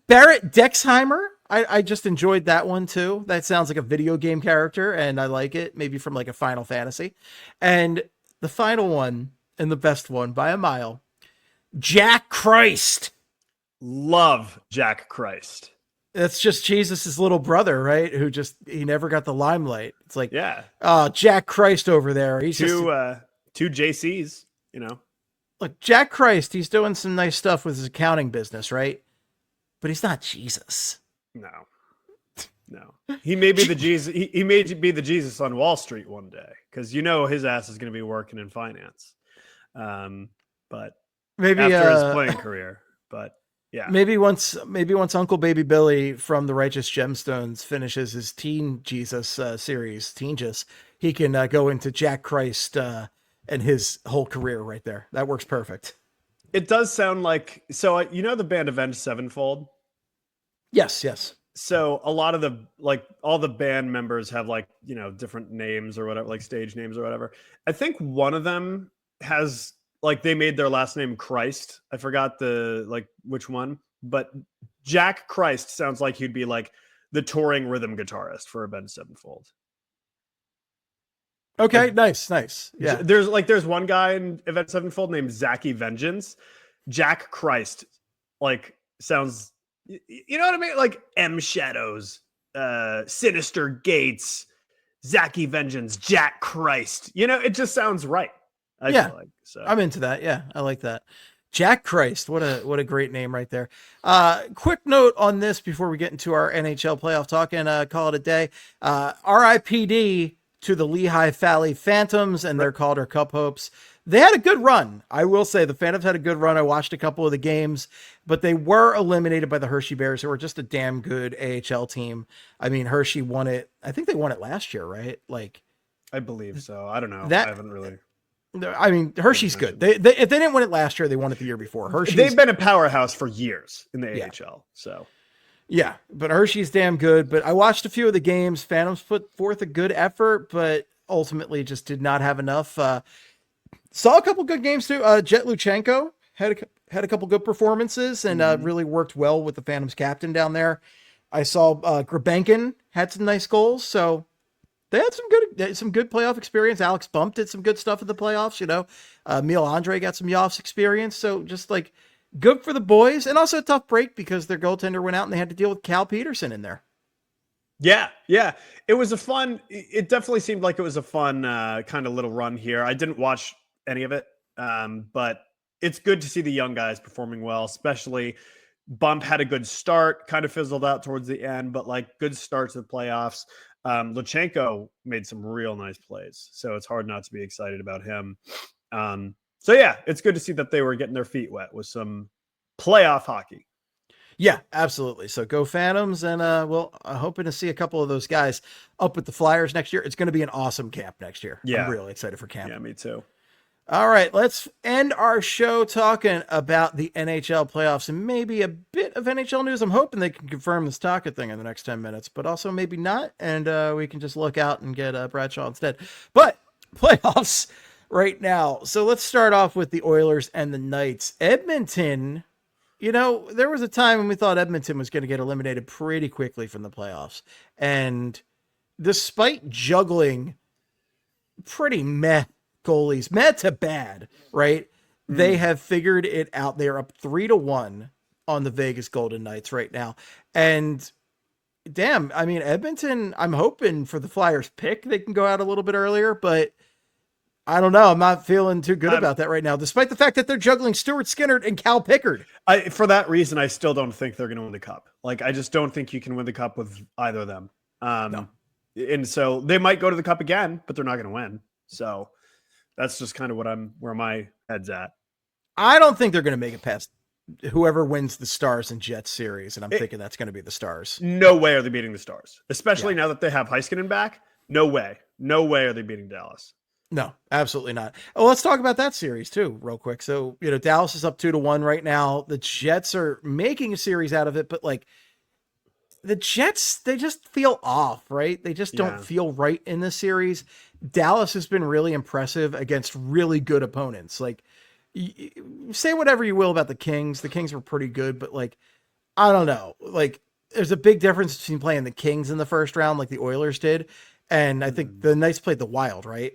Barrett Dexheimer. I just enjoyed that one too. That sounds like a video game character, and I like it. Maybe from like a Final Fantasy. And the final one, and the best one by a mile, Jack Christ. Love Jack Christ. That's just Jesus's little brother, right? He never got the limelight. It's like, Jack Christ over there. He's two JCs, Look, Jack Christ, he's doing some nice stuff with his accounting business, right? But he's not Jesus. No. He may be the Jesus. He may be the Jesus on Wall Street one day, because his ass is going to be working in finance. But maybe after his playing career. But yeah, maybe once Uncle Baby Billy from the Righteous Gemstones finishes his Teen Jesus series, Teen Jesus, he can go into Jack Christ and his whole career right there. That works perfect. It does sound like, so the band Avenged Sevenfold? Yes. So a lot of the all the band members have different names or whatever, like stage names or whatever. I think one of them has they made their last name Christ. I forgot which one, but Jack Christ sounds like he'd be like the touring rhythm guitarist for Avenged Sevenfold. Okay, nice. Yeah. There's one guy in Avenged Sevenfold named Zachy Vengeance. Jack Christ sounds, you know what I mean? Like M Shadows, Sinister Gates, Zachy Vengeance, Jack Christ. It just sounds right. I feel like. So I'm into that. Yeah, I like that. Jack Christ, what a great name right there. Quick note on this before we get into our NHL playoff talk and call it a day. RIPD to the Lehigh Valley Phantoms and their Calder Cup hopes. They had a good run. I will say the Phantoms had a good run. I watched a couple of the games, but they were eliminated by the Hershey Bears, who were just a damn good AHL team. I mean, Hershey won it. I think they won it last year, right? I believe so. I don't know. I haven't really. I mean, Hershey's good. They if they didn't win it last year, they won it the year before. They've been a powerhouse for years in the AHL. So. Yeah, but Hershey's damn good. But I watched a few of the games. Phantoms put forth a good effort, but ultimately just did not have enough. Saw a couple good games too. Jet Luchenko had a couple good performances and really worked well with the Phantoms captain down there. I saw Grabenkin had some nice goals, so they had some good playoff experience. Alex Bump did some good stuff in the playoffs. Emil Andre got some Yoffs experience. So just good for the boys, and also a tough break because their goaltender went out and they had to deal with Cal Peterson in there. Yeah. It was it definitely seemed like it was a fun kind of little run here. I didn't watch any of it, but it's good to see the young guys performing well, especially Bump had a good start, kind of fizzled out towards the end, but good start to the playoffs. Luchenko made some real nice plays, so it's hard not to be excited about him. So yeah, it's good to see that they were getting their feet wet with some playoff hockey. Yeah, absolutely. So go Phantoms, and I'm hoping to see a couple of those guys up with the Flyers next year. It's going to be an awesome camp next year. Yeah. I'm really excited for camp. Yeah, me too. All right, let's end our show talking about the NHL playoffs and maybe a bit of NHL news. I'm hoping they can confirm this Tocchet thing in the next 10 minutes, but also maybe not, and we can just look out and get Bradshaw instead. But playoffs right now. So let's start off with the Oilers and the Knights. Edmonton, there was a time when we thought Edmonton was going to get eliminated pretty quickly from the playoffs. And despite juggling pretty meh goalies, meh to bad, right? They have figured it out. They're up 3-1 on the Vegas Golden Knights right now. And damn, I mean, Edmonton, I'm hoping for the Flyers pick, they can go out a little bit earlier, but I don't know. I'm not feeling too good about that right now, despite the fact that they're juggling Stuart Skinner and Cal Pickard. For that reason, I still don't think they're going to win the cup. I just don't think you can win the cup with either of them. No. And so they might go to the cup again, but they're not going to win. So that's just kind of where my head's at. I don't think they're going to make it past whoever wins the Stars and Jets series, and I'm thinking that's going to be the Stars. No way are they beating the Stars, especially now that they have Heiskanen back. No way are they beating Dallas. No, absolutely not. Oh, let's talk about that series too, real quick. So, Dallas is up 2-1 right now. The Jets are making a series out of it, but the Jets, they just feel off, right? They just don't feel right in this series. Dallas has been really impressive against really good opponents. Say whatever you will about the Kings. The Kings were pretty good, but I don't know. There's a big difference between playing the Kings in the first round, like the Oilers did. And I think the Knights played the Wild, right?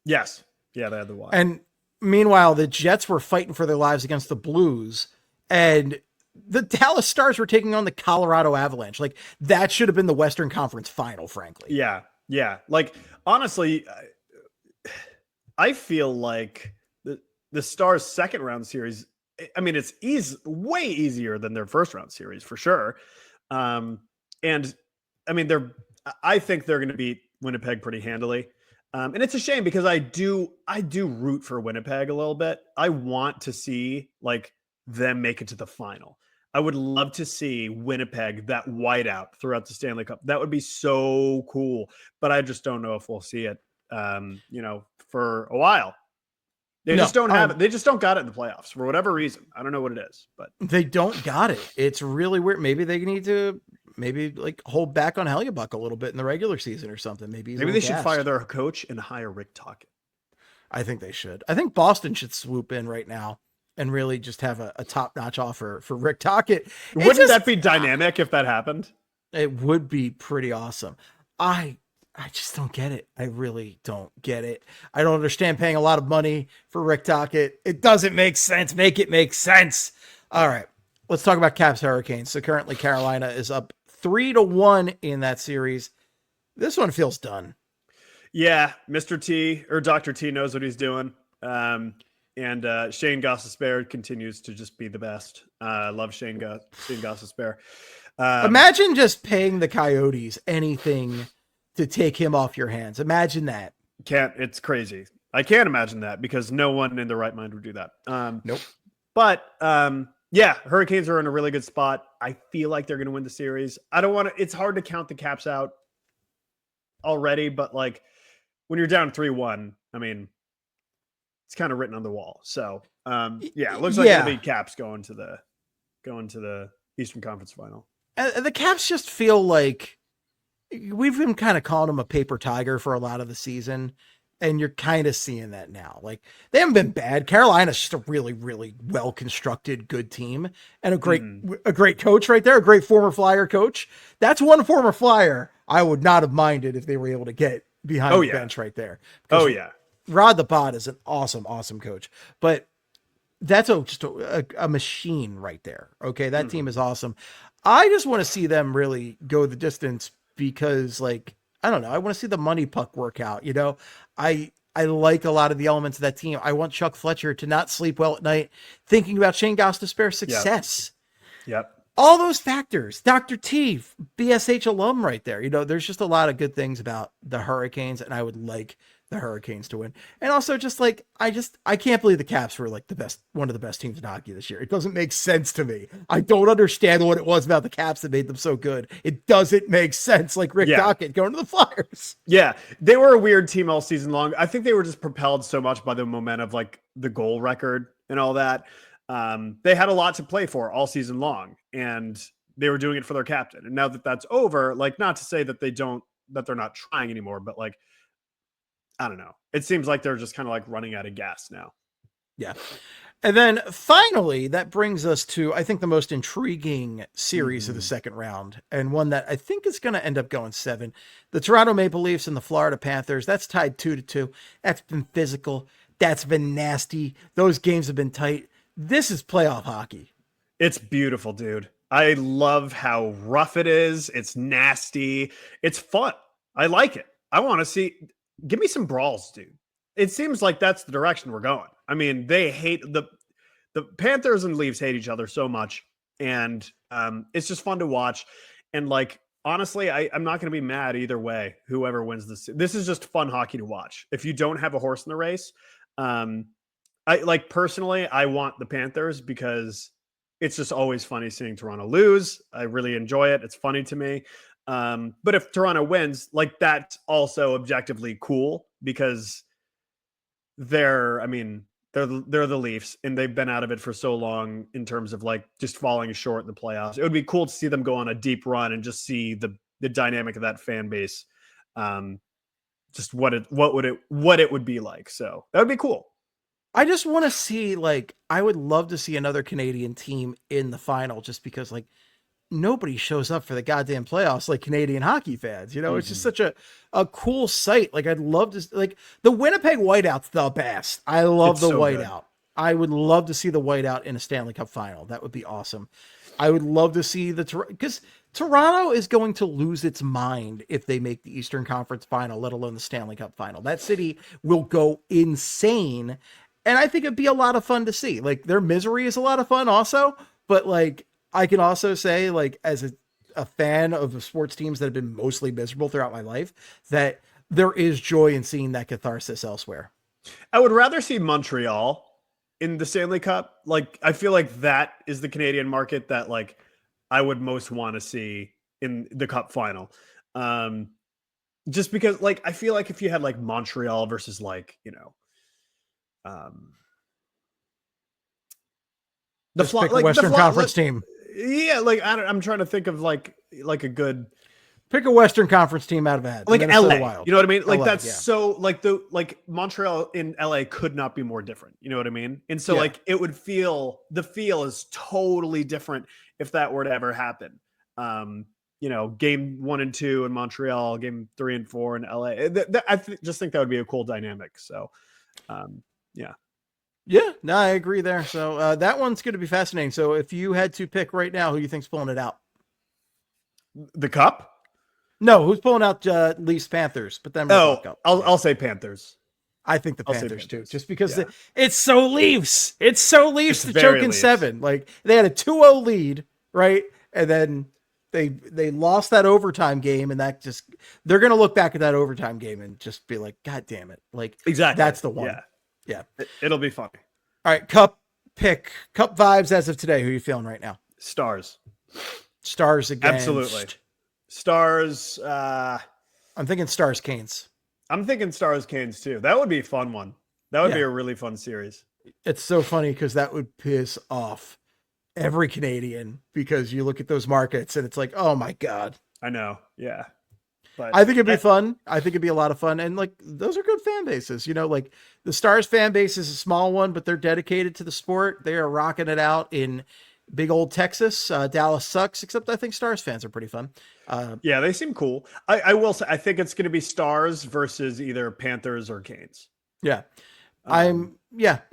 Yes. Yeah, they had the Wild. And meanwhile, the Jets were fighting for their lives against the Blues, and the Dallas Stars were taking on the Colorado Avalanche. That should have been the Western Conference final, frankly. Yeah. Honestly, I feel like the Stars' second round series, I mean, it's way easier than their first round series for sure. And I mean, I think they're going to beat Winnipeg pretty handily. And it's a shame because I do root for Winnipeg a little bit. I want to see them make it to the final. I would love to see Winnipeg, that whiteout throughout the Stanley Cup. That would be so cool, but I just don't know if we'll see it, for a while. They No, just don't have it. They just don't got it in the playoffs for whatever reason. I don't know what it is, but they don't got it. It's really weird. Maybe they need to like hold back on Hellebuyck a little bit in the regular season or something. Maybe they should fire their coach and hire Rick Tocchet. I think they should. I think Boston should swoop in right now and really just have a top-notch offer for Rick Tocchet. Wouldn't that be dynamic if that happened? It would be pretty awesome. I just don't get it. I really don't get it. I don't understand paying a lot of money for Rick Tocchet. It doesn't make sense. Make it make sense. All right. Let's talk about Caps Hurricanes. So currently Carolina is up 3-1 in that series. This one feels done. Yeah, Mr. T or Dr. T knows what he's doing. And Shane Gostisbehere continues to just be the best. I love Shane Gostisbehere. Imagine just paying the Coyotes anything to take him off your hands. Imagine that. It's crazy. I can't imagine that because no one in their right mind would do that. Nope. But yeah, Hurricanes are in a really good spot. I feel like they're going to win the series. I don't want to, it's hard to count the Caps out already, but like when you're down 3-1, I mean, it's kind of written on the wall. So yeah, it looks like it'll be Caps going to the Eastern Conference Final. The Caps just feel like we've been kind of calling them a paper tiger for a lot of the season, and you're kind of seeing that now. Like they haven't been bad. Carolina's just a really, really well constructed, good team, and a great coach right there, a great former Flyer coach. That's one former Flyer I would not have minded if they were able to get behind the bench right there. Oh yeah, Rod the Pod is an awesome, awesome coach, but that's just a machine right there. Okay, that team is awesome. I just want to see them really go the distance. Because like, I don't know, I want to see the money puck work out. You know, I like a lot of the elements of that team. I want Chuck Fletcher to not sleep well at night, thinking about Shane Gostisbehere's success. Yep. All those factors, Dr. T, BSH alum right there. You know, there's just a lot of good things about the Hurricanes, and I would like the Hurricanes to win. And also just like, I can't believe the Caps were like one of the best teams in hockey this year. It doesn't make sense to me. I don't understand what it was about the Caps that made them so good. It doesn't make sense. Like Rick Tocchet going to the Flyers. Yeah. They were a weird team all season long. I think they were just propelled so much by the momentum of like the goal record and all that. They had a lot to play for all season long, and they were doing it for their captain. And now that that's over, like, not to say that they're not trying anymore, but like, I don't know. It seems like they're just kind of like running out of gas now. Yeah. And then finally, that brings us to, I think, the most intriguing series of the second round, and one that I think is going to end up going 7. The Toronto Maple Leafs and the Florida Panthers. That's tied 2-2. That's been physical. That's been nasty. Those games have been tight. This is playoff hockey. It's beautiful, dude. I love how rough it is. It's nasty. It's fun. I like it. I want to see... Give me some brawls, dude. It seems like that's the direction we're going. I mean, they hate the Panthers and Leafs hate each other so much, and it's just fun to watch. And like, honestly, I'm not going to be mad either way. Whoever wins this is just fun hockey to watch. If you don't have a horse in the race, I like personally, I want the Panthers because it's just always funny seeing Toronto lose. I really enjoy it. It's funny to me. But if Toronto wins, like that's also objectively cool because they're the Leafs and they've been out of it for so long in terms of like just falling short in the playoffs. It would be cool to see them go on a deep run and just see the dynamic of that fan base. Just what it would be like. So that would be cool. I just want to see, like, I would love to see another Canadian team in the final just because like nobody shows up for the goddamn playoffs like Canadian hockey fans. You know, it's just such a cool sight. Like, I'd love to, like, the Winnipeg Whiteout's the best. I love the Whiteout. I would love to see the Whiteout in a Stanley Cup final. That would be awesome. I would love to see because Toronto is going to lose its mind if they make the Eastern Conference final, let alone the Stanley Cup final. That city will go insane. And I think it'd be a lot of fun to see. Like, their misery is a lot of fun also, but like, I can also say, like, as a fan of the sports teams that have been mostly miserable throughout my life, that there is joy in seeing that catharsis elsewhere. I would rather see Montreal in the Stanley Cup. Like, I feel like that is the Canadian market that, like, I would most want to see in the Cup final. Just because, like, I feel like if you had, like, Montreal versus, like, you know, Just pick a Western Conference team. Yeah, like I'm trying to think of like a good. Pick a Western Conference team out of a hat. Like LA. Wild. You know what I mean? Like LA, that's so like Montreal in LA could not be more different. You know what I mean? And so like it would feel the feel is totally different if that were to ever happen. You know, game 1 and 2 in Montreal, game 3 and 4 in LA. Just think that would be a cool dynamic. So yeah. Yeah, no, I agree there. So that one's going to be fascinating. So if you had to pick right now, who you think's pulling it out? The Cup? No, who's pulling out Leafs Panthers? But then I'll say Panthers. I think the Panthers too, just because it's so Leafs. It's so Leafs to choke in 7. Like they had a 2-0 lead, right? And then they lost that overtime game, and that just they're gonna look back at that overtime game and just be like, God damn it! Like exactly, that's the one. Yeah. It'll be funny. All right, Cup vibes as of today. Who are you feeling right now? Stars again. Absolutely. Stars. I'm thinking Stars Canes. I'm thinking Stars Canes too. That would be a fun one. That would be a really fun series. It's so funny because that would piss off every Canadian because you look at those markets and it's like, oh my God. I know. Yeah. But I think it'd be fun. I think it'd be a lot of fun. And like, those are good fan bases, you know, like the Stars fan base is a small one, but they're dedicated to the sport. They are rocking it out in big old Texas. Dallas sucks, except I think Stars fans are pretty fun. Yeah, they seem cool. I will say, I think it's going to be Stars versus either Panthers or Canes. Yeah. And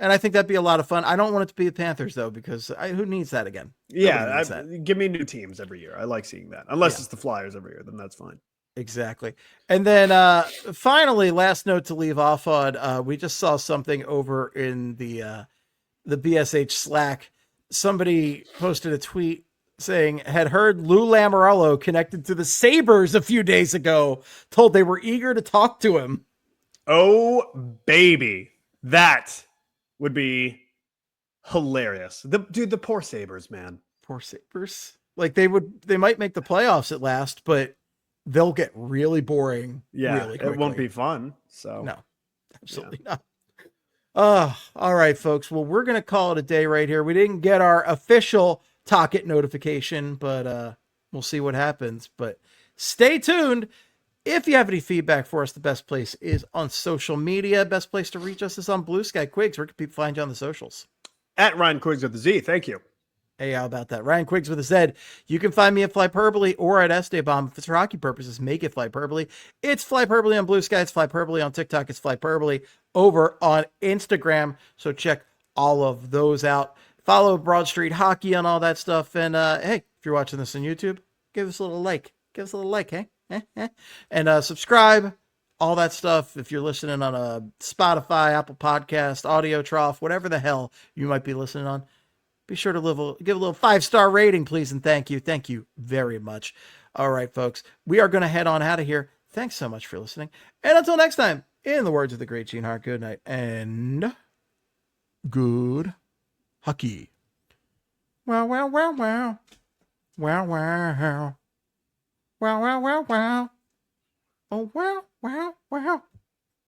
I think that'd be a lot of fun. I don't want it to be the Panthers though, because who needs that again? Yeah. Give me new teams every year. I like seeing that. Unless it's the Flyers every year, then that's fine. Exactly. And then finally, last note to leave off on, we just saw something over in the BSH Slack. Somebody posted a tweet saying, had heard Lou Lamoriello connected to the Sabres a few days ago, told they were eager to talk to him. Oh, baby. That would be hilarious. The poor Sabres, man. Poor Sabres. Like they might make the playoffs at last, but they'll get really boring. Yeah, really quickly. It won't be fun. So no, absolutely not. All right, folks. Well, we're going to call it a day right here. We didn't get our official Tocchet notification, but we'll see what happens. But stay tuned. If you have any feedback for us, the best place is on social media. Best place to reach us is on Blue Sky. Quigs, where can people find you on the socials? At Ryan Quigs with a Z. Thank you. Hey, how about that? Ryan Quigs with a Z. You can find me at Flyperbole or at Esteban. If it's for hockey purposes, make it Flyperbole. It's Flyperbole on Blue Sky. It's Flyperbole on TikTok. It's Flyperbole over on Instagram. So check all of those out. Follow Broad Street Hockey on all that stuff. And hey, if you're watching this on YouTube, give us a little like. Give us a little like, hey? And subscribe, all that stuff. If you're listening on a Spotify, Apple Podcast, Audio Trough, whatever the hell you might be listening on, be sure to give a little 5-star rating, please, and thank you. Thank you very much. All right, folks, we are going to head on out of here. Thanks so much for listening. And until next time, in the words of the great Gene Hart, good night and good hockey. Wow, wow, wow, wow. Wow, wow. Wow, wow, wow, wow. Oh, wow, wow, wow.